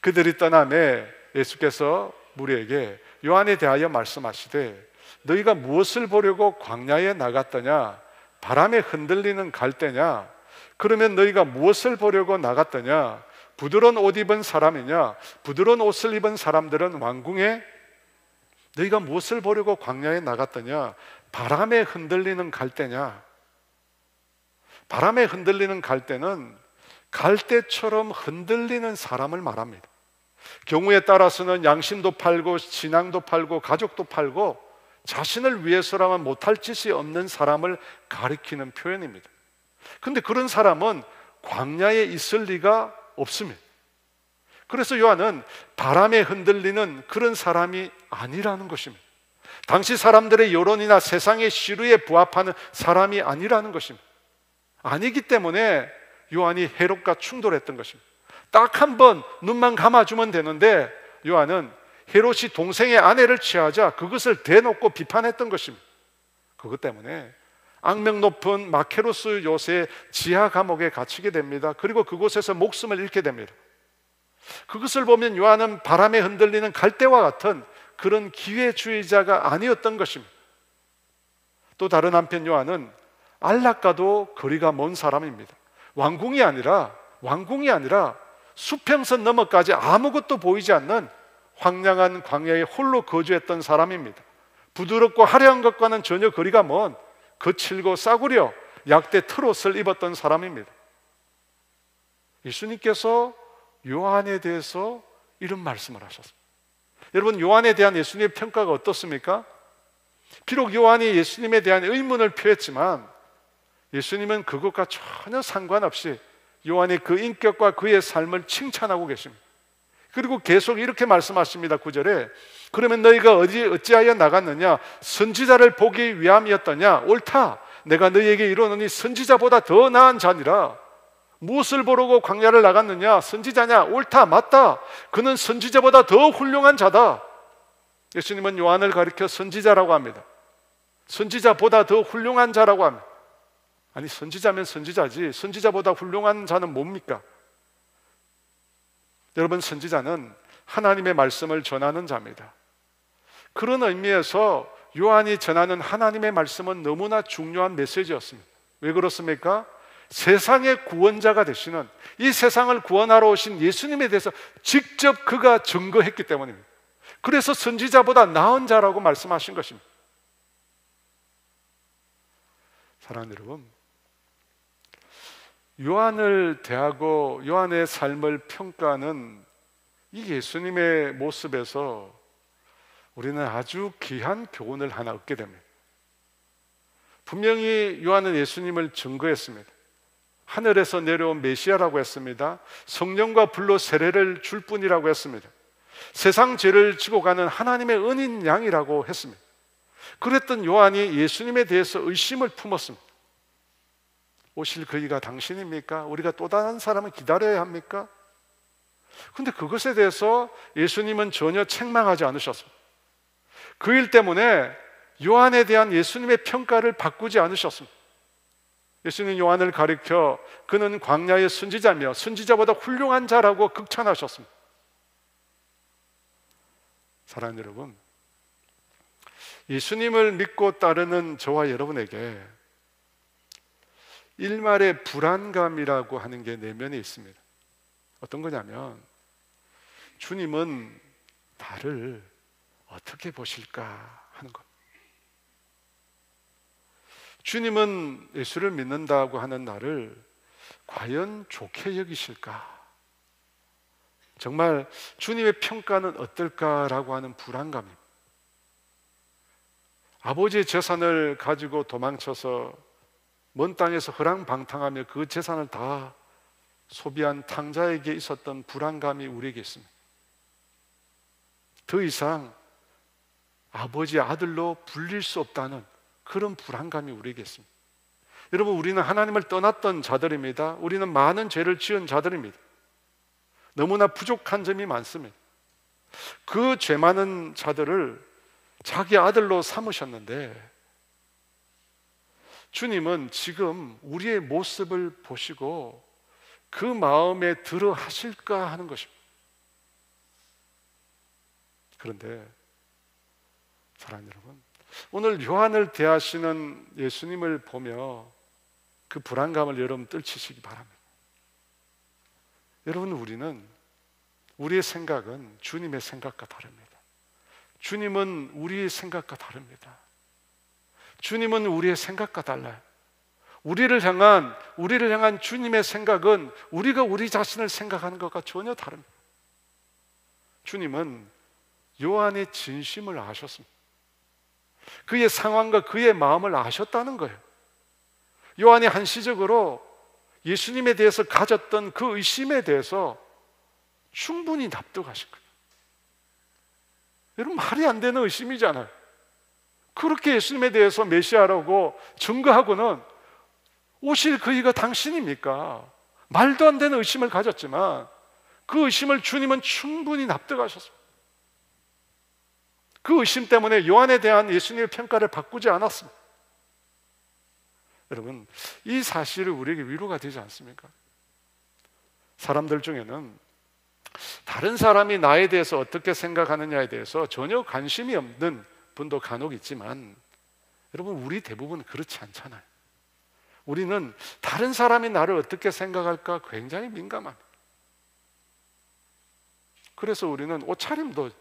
그들이 떠나매 예수께서 무리에게 요한에 대하여 말씀하시되 너희가 무엇을 보려고 광야에 나갔더냐? 바람에 흔들리는 갈대냐? 그러면 너희가 무엇을 보려고 나갔더냐? 부드러운 옷 입은 사람이냐? 부드러운 옷을 입은 사람들은 왕궁에. 너희가 무엇을 보려고 광야에 나갔더냐? 바람에 흔들리는 갈대냐? 바람에 흔들리는 갈대는 갈대처럼 흔들리는 사람을 말합니다. 경우에 따라서는 양심도 팔고 신앙도 팔고 가족도 팔고 자신을 위해서라면 못할 짓이 없는 사람을 가리키는 표현입니다. 근데 그런 사람은 광야에 있을 리가 없습니다. 그래서 요한은 바람에 흔들리는 그런 사람이 아니라는 것입니다. 당시 사람들의 여론이나 세상의 시류에 부합하는 사람이 아니라는 것입니다. 아니기 때문에 요한이 헤롯과 충돌했던 것입니다. 딱 한 번 눈만 감아주면 되는데 요한은 헤롯이 동생의 아내를 취하자 그것을 대놓고 비판했던 것입니다. 그것 때문에 악명 높은 마케로스 요새 지하 감옥에 갇히게 됩니다. 그리고 그곳에서 목숨을 잃게 됩니다. 그것을 보면 요한은 바람에 흔들리는 갈대와 같은 그런 기회주의자가 아니었던 것입니다. 또 다른 한편 요한은 안락과도 거리가 먼 사람입니다. 왕궁이 아니라 수평선 너머까지 아무것도 보이지 않는 황량한 광야에 홀로 거주했던 사람입니다. 부드럽고 화려한 것과는 전혀 거리가 먼 거칠고 싸구려 약대 트롯을 입었던 사람입니다. 예수님께서 요한에 대해서 이런 말씀을 하셨습니다. 여러분, 요한에 대한 예수님의 평가가 어떻습니까? 비록 요한이 예수님에 대한 의문을 표했지만 예수님은 그것과 전혀 상관없이 요한의 그 인격과 그의 삶을 칭찬하고 계십니다. 그리고 계속 이렇게 말씀하십니다. 9절에 그러면 너희가 어찌하여 나갔느냐? 선지자를 보기 위함이었더냐? 옳다. 내가 너희에게 이르노니 선지자보다 더 나은 자니라. 무엇을 보려고 광야를 나갔느냐? 선지자냐? 옳다. 맞다. 그는 선지자보다 더 훌륭한 자다. 예수님은 요한을 가리켜 선지자라고 합니다. 선지자보다 더 훌륭한 자라고 합니다. 아니, 선지자면 선지자지 선지자보다 훌륭한 자는 뭡니까? 여러분, 선지자는 하나님의 말씀을 전하는 자입니다. 그런 의미에서 요한이 전하는 하나님의 말씀은 너무나 중요한 메시지였습니다. 왜 그렇습니까? 세상의 구원자가 되시는, 이 세상을 구원하러 오신 예수님에 대해서 직접 그가 증거했기 때문입니다. 그래서 선지자보다 나은 자라고 말씀하신 것입니다. 사랑하는 여러분, 요한을 대하고 요한의 삶을 평가하는 이 예수님의 모습에서 우리는 아주 귀한 교훈을 하나 얻게 됩니다. 분명히 요한은 예수님을 증거했습니다. 하늘에서 내려온 메시아라고 했습니다. 성령과 불로 세례를 줄 뿐이라고 했습니다. 세상 죄를 지고 가는 하나님의 은인 양이라고 했습니다. 그랬던 요한이 예수님에 대해서 의심을 품었습니다. 오실 그이가 당신입니까? 우리가 또 다른 사람을 기다려야 합니까? 그런데 그것에 대해서 예수님은 전혀 책망하지 않으셨습니다. 그 일 때문에 요한에 대한 예수님의 평가를 바꾸지 않으셨습니다. 예수님 요한을 가리켜 그는 광야의 선지자며 선지자보다 훌륭한 자라고 극찬하셨습니다. 사랑하는 여러분, 예수님을 믿고 따르는 저와 여러분에게 일말의 불안감이라고 하는 게 내면에 있습니다. 어떤 거냐면 주님은 나를 어떻게 보실까 하는 것. 주님은 예수를 믿는다고 하는 나를 과연 좋게 여기실까? 정말 주님의 평가는 어떨까라고 하는 불안감입니다. 아버지의 재산을 가지고 도망쳐서 먼 땅에서 허랑방탕하며 그 재산을 다 소비한 탕자에게 있었던 불안감이 우리에게 있습니다. 더 이상 아버지의 아들로 불릴 수 없다는 그런 불안감이 우리에게 있습니다. 여러분, 우리는 하나님을 떠났던 자들입니다. 우리는 많은 죄를 지은 자들입니다. 너무나 부족한 점이 많습니다. 그 죄 많은 자들을 자기 아들로 삼으셨는데 주님은 지금 우리의 모습을 보시고 그 마음에 들어 하실까 하는 것입니다. 그런데 사랑하는 여러분, 오늘 요한을 대하시는 예수님을 보며 그 불안감을 여러분 떨치시기 바랍니다. 여러분, 우리의 생각은 주님의 생각과 다릅니다. 주님은 우리의 생각과 다릅니다. 주님은 우리의 생각과 달라요. 우리를 향한 주님의 생각은 우리가 우리 자신을 생각하는 것과 전혀 다릅니다. 주님은 요한의 진심을 아셨습니다. 그의 상황과 그의 마음을 아셨다는 거예요. 요한이 한시적으로 예수님에 대해서 가졌던 그 의심에 대해서 충분히 납득하신 거예요. 여러분, 말이 안 되는 의심이잖아요. 그렇게 예수님에 대해서 메시아라고 증거하고는 오실 그이가 당신입니까? 말도 안 되는 의심을 가졌지만 그 의심을 주님은 충분히 납득하셨습니다. 그 의심 때문에 요한에 대한 예수님의 평가를 바꾸지 않았습니다. 여러분, 이 사실이 우리에게 위로가 되지 않습니까? 사람들 중에는 다른 사람이 나에 대해서 어떻게 생각하느냐에 대해서 전혀 관심이 없는 분도 간혹 있지만, 여러분, 우리 대부분 그렇지 않잖아요. 우리는 다른 사람이 나를 어떻게 생각할까 굉장히 민감합니다. 그래서 우리는 옷차림도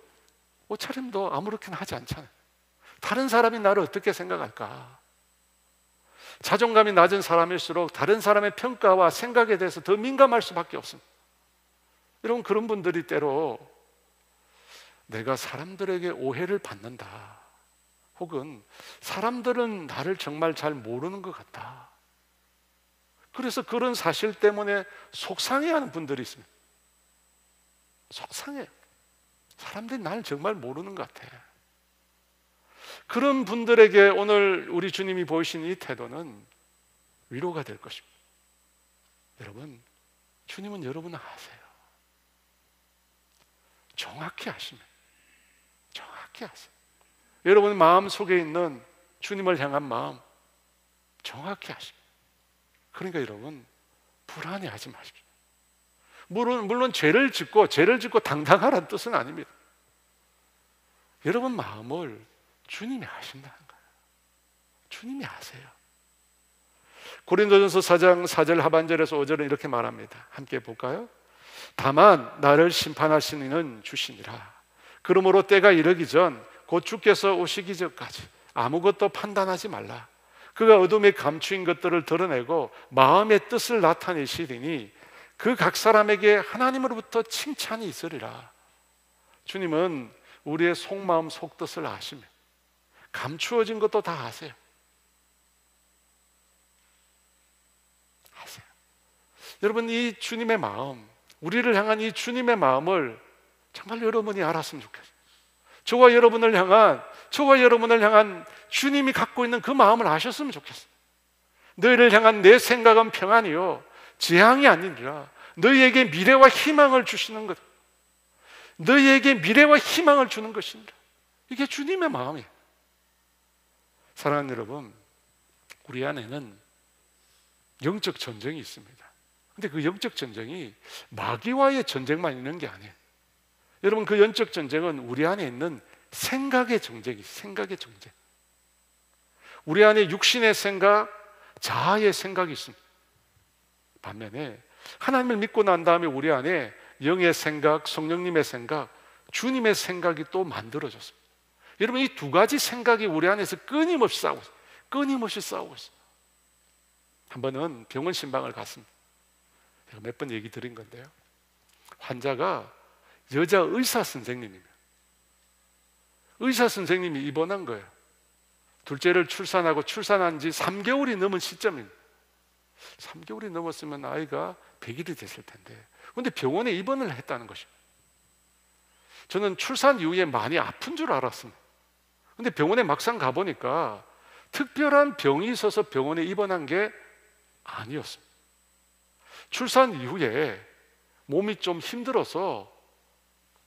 아무렇게나 하지 않잖아요. 다른 사람이 나를 어떻게 생각할까? 자존감이 낮은 사람일수록 다른 사람의 평가와 생각에 대해서 더 민감할 수밖에 없습니다. 여러분, 그런 분들이 때로 내가 사람들에게 오해를 받는다, 혹은 사람들은 나를 정말 잘 모르는 것 같다, 그래서 그런 사실 때문에 속상해하는 분들이 있습니다. 속상해요. 사람들이 나를 정말 모르는 것 같아. 그런 분들에게 오늘 우리 주님이 보이신 이 태도는 위로가 될 것입니다. 여러분, 주님은 여러분을 아세요. 정확히 아십니다. 정확히 아세요. 여러분 마음 속에 있는 주님을 향한 마음 정확히 아십니다. 그러니까 여러분, 불안해하지 마십시오. 물론 죄를 짓고 당당하라는 뜻은 아닙니다. 여러분 마음을 주님이 아신다는 거예요. 주님이 아세요. 고린도전서 4장 4절 하반절에서 5절은 이렇게 말합니다. 함께 볼까요? 다만 나를 심판하시는 이는 주시니라. 그러므로 때가 이르기 전 곧 주께서 오시기 전까지 아무것도 판단하지 말라. 그가 어둠에 감추인 것들을 드러내고 마음의 뜻을 나타내시리니 그 각 사람에게 하나님으로부터 칭찬이 있으리라. 주님은 우리의 속마음 속뜻을 아시며 감추어진 것도 다 아세요. 아세요. 여러분, 이 주님의 마음, 우리를 향한 이 주님의 마음을 정말 여러분이 알았으면 좋겠어요. 저와 여러분을 향한 주님이 갖고 있는 그 마음을 아셨으면 좋겠어요. 너희를 향한 내 생각은 평안이요 재앙이 아니라 너희에게 미래와 희망을 주시는 것, 너희에게 미래와 희망을 주는 것입니다. 이게 주님의 마음이에요. 사랑하는 여러분, 우리 안에는 영적 전쟁이 있습니다. 근데 그 영적 전쟁이 마귀와의 전쟁만 있는 게 아니에요. 여러분, 그 영적 전쟁은 우리 안에 있는 생각의 전쟁이에요. 생각의 전쟁. 우리 안에 육신의 생각, 자아의 생각이 있습니다. 반면에 하나님을 믿고 난 다음에 우리 안에 영의 생각, 성령님의 생각, 주님의 생각이 또 만들어졌습니다. 여러분, 이 두 가지 생각이 우리 안에서 끊임없이 싸우고 있어요. 끊임없이 싸우고 있어요. 한 번은 병원 신방을 갔습니다. 제가 몇 번 얘기 드린 건데요, 환자가 여자 의사 선생님입니다. 의사 선생님이 입원한 거예요. 둘째를 출산하고 출산한 지 3개월이 넘은 시점입니다. 3개월이 넘었으면 아이가 100일이 됐을 텐데, 그런데 병원에 입원을 했다는 것입니다. 저는 출산 이후에 많이 아픈 줄 알았습니다. 그런데 병원에 막상 가보니까 특별한 병이 있어서 병원에 입원한 게 아니었습니다. 출산 이후에 몸이 좀 힘들어서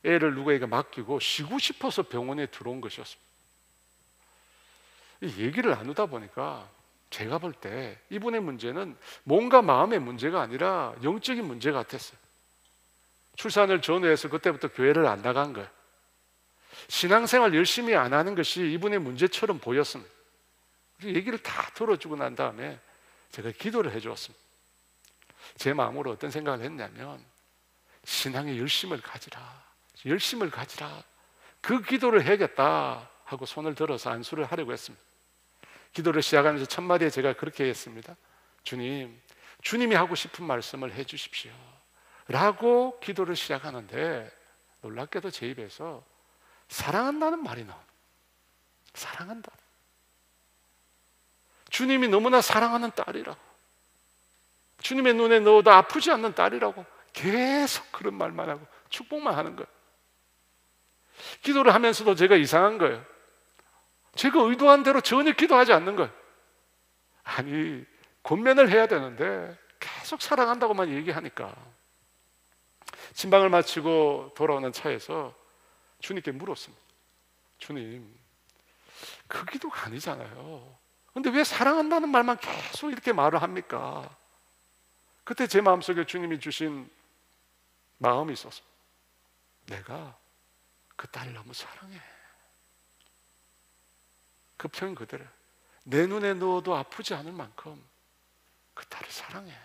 애를 누구에게 맡기고 쉬고 싶어서 병원에 들어온 것이었습니다. 이 얘기를 나누다 보니까 제가 볼 때 이분의 문제는 뭔가 마음의 문제가 아니라 영적인 문제 같았어요. 출산을 전후해서 그때부터 교회를 안 나간 거예요. 신앙생활 열심히 안 하는 것이 이분의 문제처럼 보였습니다. 얘기를 다 들어주고 난 다음에 제가 기도를 해주었습니다. 제 마음으로 어떤 생각을 했냐면, 신앙의 열심을 가지라, 열심을 가지라, 그 기도를 해야겠다 하고 손을 들어서 안수를 하려고 했습니다. 기도를 시작하면서 첫 마디에 제가 그렇게 했습니다. 주님, 주님이 하고 싶은 말씀을 해 주십시오 라고 기도를 시작하는데, 놀랍게도 제 입에서 사랑한다는 말이 나와요. 사랑한다. 주님이 너무나 사랑하는 딸이라고, 주님의 눈에 넣어도 아프지 않는 딸이라고 계속 그런 말만 하고 축복만 하는 거예요. 기도를 하면서도 제가 이상한 거예요. 제가 의도한 대로 전혀 기도하지 않는 거예요. 아니, 권면을 해야 되는데 계속 사랑한다고만 얘기하니까. 침방을 마치고 돌아오는 차에서 주님께 물었습니다. 주님, 그 기도가 아니잖아요. 근데 왜 사랑한다는 말만 계속 이렇게 말을 합니까? 그때 제 마음속에 주님이 주신 마음이 있었어. 내가 그 딸을 너무 사랑해. 그 표현 그대로, 내 눈에 넣어도 아프지 않을 만큼 그 딸을 사랑해.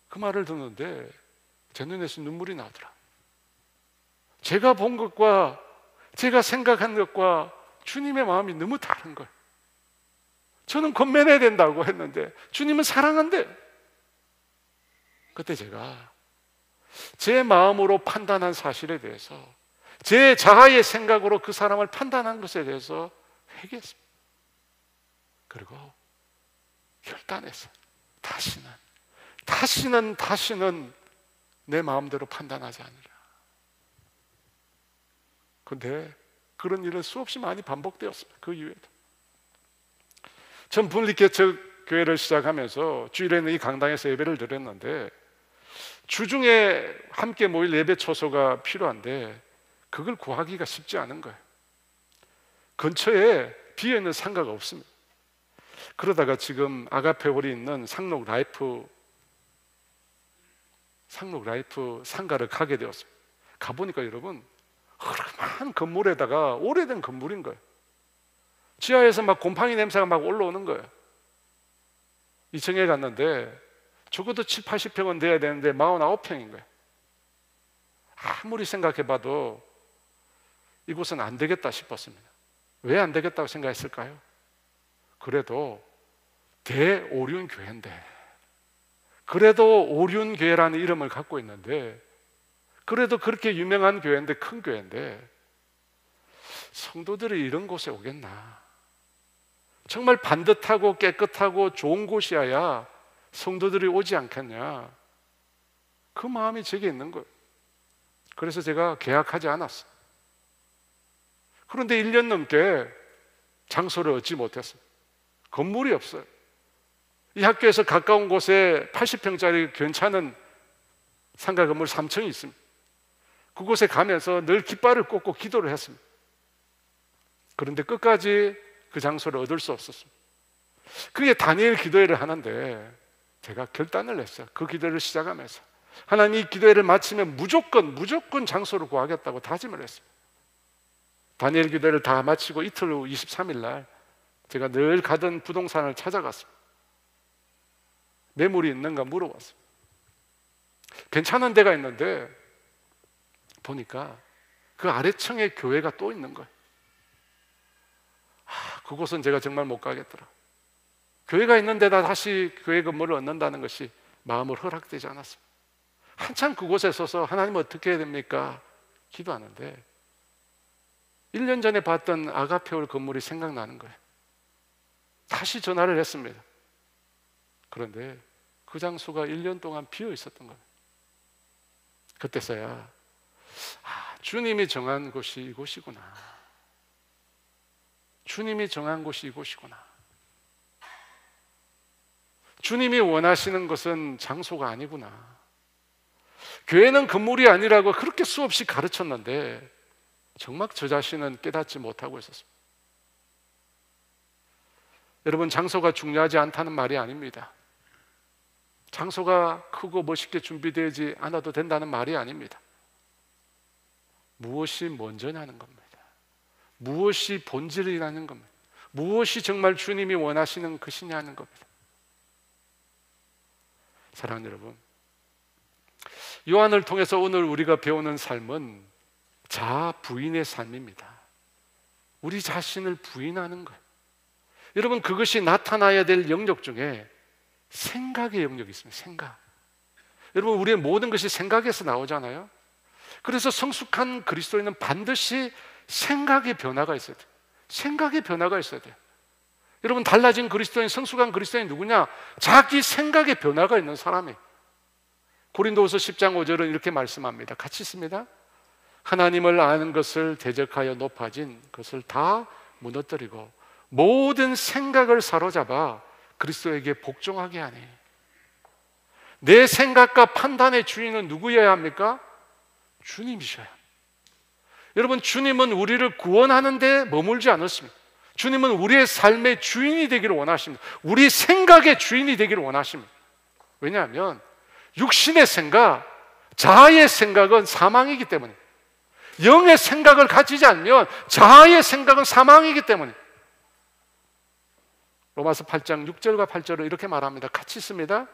그 말을 듣는데 제 눈에서 눈물이 나더라. 제가 본 것과 제가 생각한 것과 주님의 마음이 너무 다른 거예요. 저는 권면해야 된다고 했는데 주님은 사랑한대. 그때 제가 제 마음으로 판단한 사실에 대해서, 제 자아의 생각으로 그 사람을 판단한 것에 대해서 회개했습니다. 그리고 결단했어요. 다시는 내 마음대로 판단하지 않으라. 그런데 그런 일은 수없이 많이 반복되었습니다. 그 이후에도. 전 분리개척 교회를 시작하면서 주일에는 이 강당에서 예배를 드렸는데, 주중에 함께 모일 예배 초소가 필요한데 그걸 구하기가 쉽지 않은 거예요. 근처에 비어있는 상가가 없습니다. 그러다가 지금 아가페홀이 있는 상록 라이프 상가를 가게 되었습니다. 가보니까 여러분, 허름한 건물에다가 오래된 건물인 거예요. 지하에서 막 곰팡이 냄새가 막 올라오는 거예요. 2층에 갔는데 적어도 7, 80평은 돼야 되는데 49평인 거예요. 아무리 생각해봐도 이곳은 안 되겠다 싶었습니다. 왜 안 되겠다고 생각했을까요? 그래도 대오륜 교회인데, 그래도 오륜 교회라는 이름을 갖고 있는데, 그래도 그렇게 유명한 교회인데, 큰 교회인데 성도들이 이런 곳에 오겠나? 정말 반듯하고 깨끗하고 좋은 곳이어야 성도들이 오지 않겠냐? 그 마음이 제게 있는 거예요. 그래서 제가 계약하지 않았어요. 그런데 1년 넘게 장소를 얻지 못했어요. 건물이 없어요. 이 학교에서 가까운 곳에 80평짜리 괜찮은 상가 건물 3층이 있습니다. 그곳에 가면서 늘 깃발을 꽂고 기도를 했습니다. 그런데 끝까지 그 장소를 얻을 수 없었습니다. 그게 다니엘 기도회를 하는데 제가 결단을 했어요. 그 기도를 시작하면서 하나님, 이 기도회를 마치면 무조건 장소를 구하겠다고 다짐을 했습니다. 다니엘 기도회를 다 마치고 이틀 후 23일 날 제가 늘 가던 부동산을 찾아갔습니다. 매물이 있는가 물어봤습니다. 괜찮은 데가 있는데 보니까 그 아래층에 교회가 또 있는 거예요. 그곳은 제가 정말 못 가겠더라. 교회가 있는 데다 다시 교회 건물을 얻는다는 것이 마음을 허락되지 않았습니다. 한참 그곳에 서서 하나님 어떻게 해야 됩니까? 기도하는데 1년 전에 봤던 아가페올 건물이 생각나는 거예요. 다시 전화를 했습니다. 그런데 그 장소가 1년 동안 비어 있었던 거예요. 그때서야 주님이 정한 곳이 이곳이구나. 주님이 정한 곳이 이곳이구나. 주님이 원하시는 것은 장소가 아니구나. 교회는 건물이 아니라고 그렇게 수없이 가르쳤는데 정말 저 자신은 깨닫지 못하고 있었습니다. 여러분, 장소가 중요하지 않다는 말이 아닙니다. 장소가 크고 멋있게 준비되지 않아도 된다는 말이 아닙니다. 무엇이 먼저냐는 겁니다. 무엇이 본질이라는 겁니다. 무엇이 정말 주님이 원하시는 것이냐는 겁니다. 사랑하는 여러분, 요한을 통해서 오늘 우리가 배우는 삶은 자아 부인의 삶입니다. 우리 자신을 부인하는 거예요. 여러분, 그것이 나타나야 될 영역 중에 생각의 영역이 있습니다. 생각. 여러분, 우리의 모든 것이 생각에서 나오잖아요. 그래서 성숙한 그리스도인은 반드시 생각의 변화가 있어야 돼요. 생각의 변화가 있어야 돼요. 여러분, 달라진 그리스도인, 성숙한 그리스도인 누구냐? 자기 생각의 변화가 있는 사람이에요. 고린도후서 10장 5절은 이렇게 말씀합니다. 같이 있습니다. 하나님을 아는 것을 대적하여 높아진 것을 다 무너뜨리고 모든 생각을 사로잡아 그리스도에게 복종하게 하니. 내 생각과 판단의 주인은 누구여야 합니까? 주님이셔야 합니다. 여러분, 주님은 우리를 구원하는 데 머물지 않았습니다. 주님은 우리의 삶의 주인이 되기를 원하십니다. 우리 생각의 주인이 되기를 원하십니다. 왜냐하면 육신의 생각, 자아의 생각은 사망이기 때문에, 영의 생각을 가지지 않으면 자아의 생각은 사망이기 때문에. 로마서 8장 6절과 8절은 이렇게 말합니다. 같이 있습니다.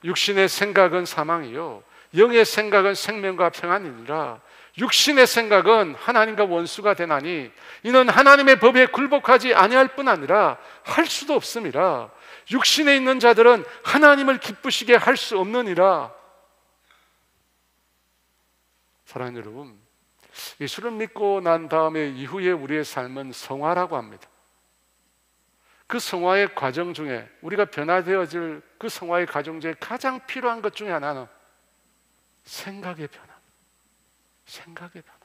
육신의 생각은 사망이요 영의 생각은 생명과 평안이니라. 육신의 생각은 하나님과 원수가 되나니 이는 하나님의 법에 굴복하지 아니할 뿐 아니라 할 수도 없음이라. 육신에 있는 자들은 하나님을 기쁘시게 할 수 없느니라. 사랑하는 여러분, 예수를 믿고 난 다음에 이후에 우리의 삶은 성화라고 합니다. 그 성화의 과정 중에, 우리가 변화되어질 그 성화의 과정 중에 가장 필요한 것 중에 하나는 생각의 변화. 생각의 변화.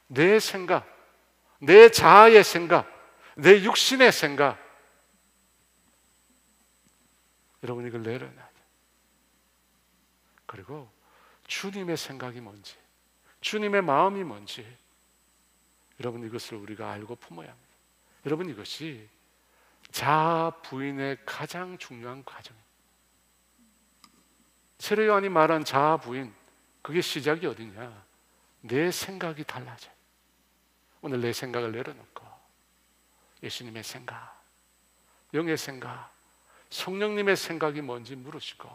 내 생각, 내 자아의 생각, 내 육신의 생각. 여러분, 이걸 내려놔야 돼요. 그리고 주님의 생각이 뭔지, 주님의 마음이 뭔지, 여러분, 이것을 우리가 알고 품어야 합니다. 여러분, 이것이 자아 부인의 가장 중요한 과정입니다. 세례 요한이 말한 자아 부인, 그게 시작이 어디냐? 내 생각이 달라져요. 오늘 내 생각을 내려놓고 예수님의 생각, 영의 생각, 성령님의 생각이 뭔지 물으시고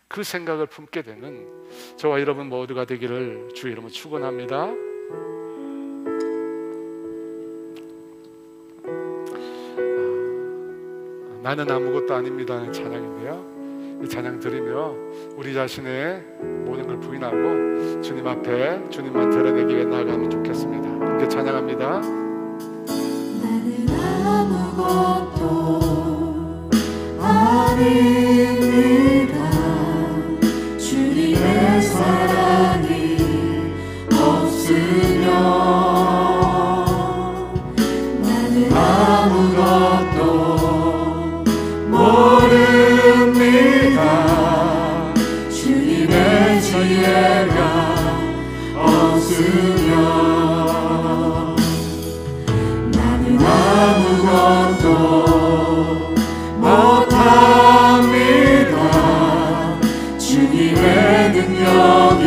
그 생각을 품게 되는 저와 여러분 모두가 되기를 주의 이름으로 축원합니다. 나는 아무것도 아닙니다는 찬양인데요, 이 찬양 들으며 우리 자신의 모든 걸 부인하고 주님 앞에 주님만 드러내기 위해 나아가면 좋겠습니다. 함께 찬양합니다. 나는 아무것도 아닙니다. 주님의 사랑이 없으면 나는 아무것도 모릅니다. 주님의 지혜가 없으면 나는 아무것도 못합니다. 주님의 능력이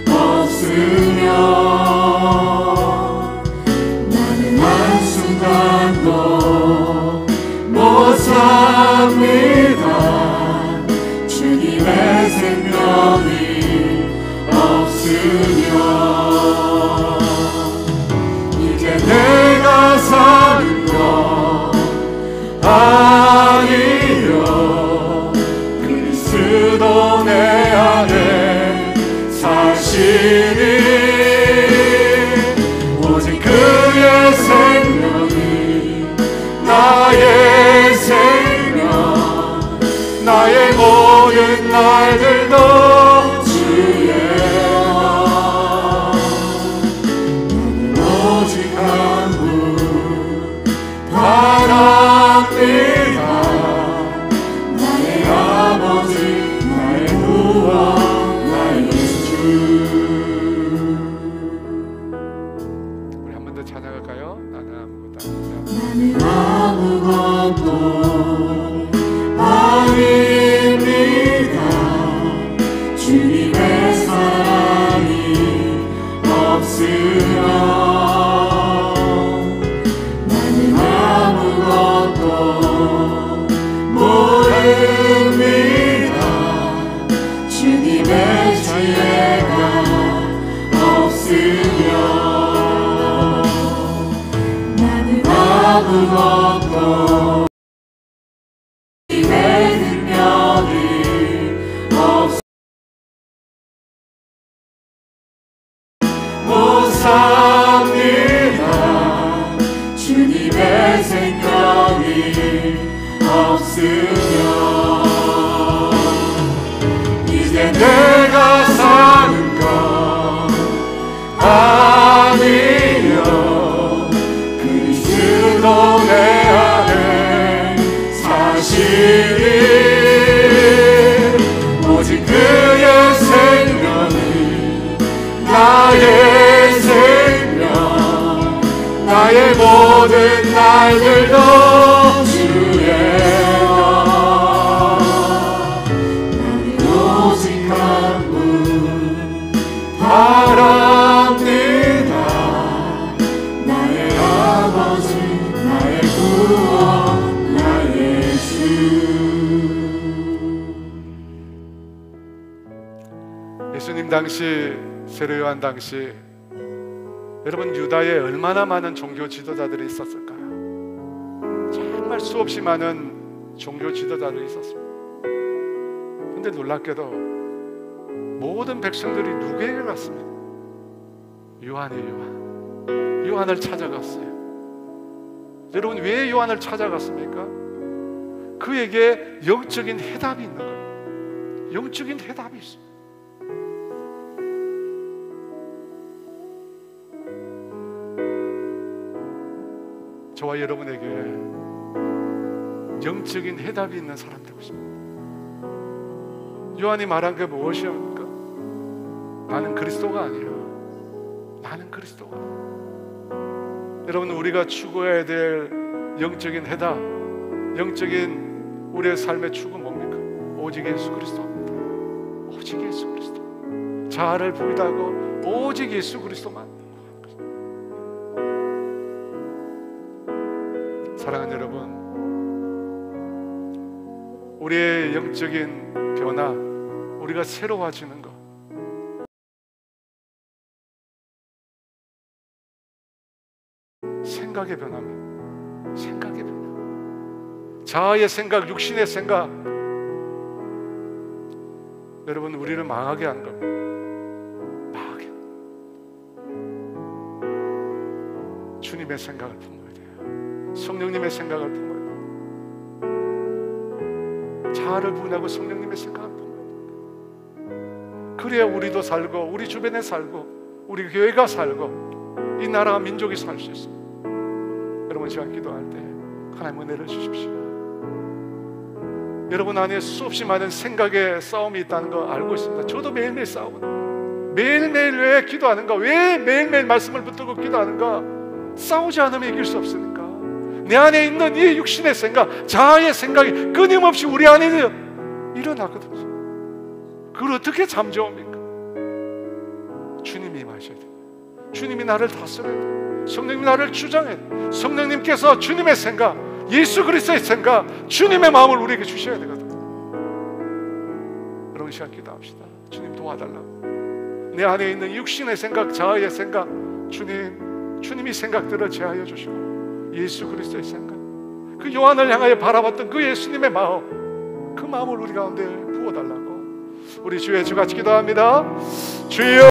없으면 나는 한순간도 못 삽니다. 주님의 생명이 없으면 이제 내가 사는 것 아니요 그리스도 내 안에 사시니 오직 그의 생명이 나의 생명, 나의 모든 날들도 주의 나는 오직 한 분 바랍니다. 나의 아버지, 나의 구원, 나의 주. 우리 한 번 더 찬양할까요? 나는 아무것도 아닙니다. 나는 아무것도 아닙니다. 주님의 사랑이 없으면 나는 아무것도 모릅니다. 주님의 지혜가 없으면 나는 아무것도 주님의 능력이 내가 사는 것 아니요 그리스도 내 안에 사시리 오직 그의 생명이 나의 생명 나의 모든 날들도 주의 나는 오직 한 분 바랍니다 나의 아버지 나의 구원 나의 주 예수님 당시 세례 요한 당시 여러분 유다에 얼마나 많은 종교 지도자들이 있었을까요? 정말 수없이 많은 종교 지도자들이 있었습니다. 그런데 놀랍게도 모든 백성들이 누구에게 갔습니까? 요한. 요한을 찾아갔어요. 여러분 왜 요한을 찾아갔습니까? 그에게 영적인 해답이 있는 거예요. 영적인 해답이 있어요. 저와 여러분에게 영적인 해답이 있는 사람 되고 싶습니다. 요한이 말한 게 무엇이옵니까? 나는 그리스도가 아니라 나는 그리스도가 아니라. 여러분 우리가 추구해야 될 영적인 해답, 영적인 우리의 삶의 추구 뭡니까? 오직 예수 그리스도입니다. 오직 예수 그리스도. 자아를 부인하고 오직 예수 그리스도만. 사랑하는 여러분, 우리의 영적인 변화, 우리가 새로워지는 것, 생각의 변화입니다. 생각의 변화. 자아의 생각, 육신의 생각, 여러분 우리를 망하게 하는 겁니다. 망하게. 주님의 생각을 품어야 돼요. 성령님의 생각을 품어야 돼요. 자아를 분하고 성령님의 생각을 품어야 돼요. 그래야 우리도 살고 우리 주변에 살고 우리 교회가 살고 이 나라와 민족이 살 수 있습니다. 여러분 시간 기도할 때 하나님 은혜를 주십시오. 여러분 안에 수없이 많은 생각의 싸움이 있다는 거 알고 있습니다. 저도 매일매일 싸우거든요. 매일매일 왜 기도하는가? 왜 매일매일 말씀을 붙들고 기도하는가? 싸우지 않으면 이길 수 없으니까. 내 안에 있는 이 육신의 생각, 자아의 생각이 끊임없이 우리 안에 일어나거든요. 그걸 어떻게 잠재웁니까? 주님이 임하셔야 돼요. 주님이 나를 다스려야 돼요. 성령님이 나를 주장해야 돼요. 성령님께서 주님의 생각, 예수 그리스도의 생각, 주님의 마음을 우리에게 주셔야 되거든요. 여러분 시간 기도합시다. 주님 도와달라고. 내 안에 있는 육신의 생각, 자아의 생각, 주님이 생각들을 제하여 주시고 예수 그리스도의 생각, 그 요한을 향하여 바라봤던 그 예수님의 마음, 그 마음을 우리 가운데 부어달라고 우리 주의 주같이 기도합니다. 주여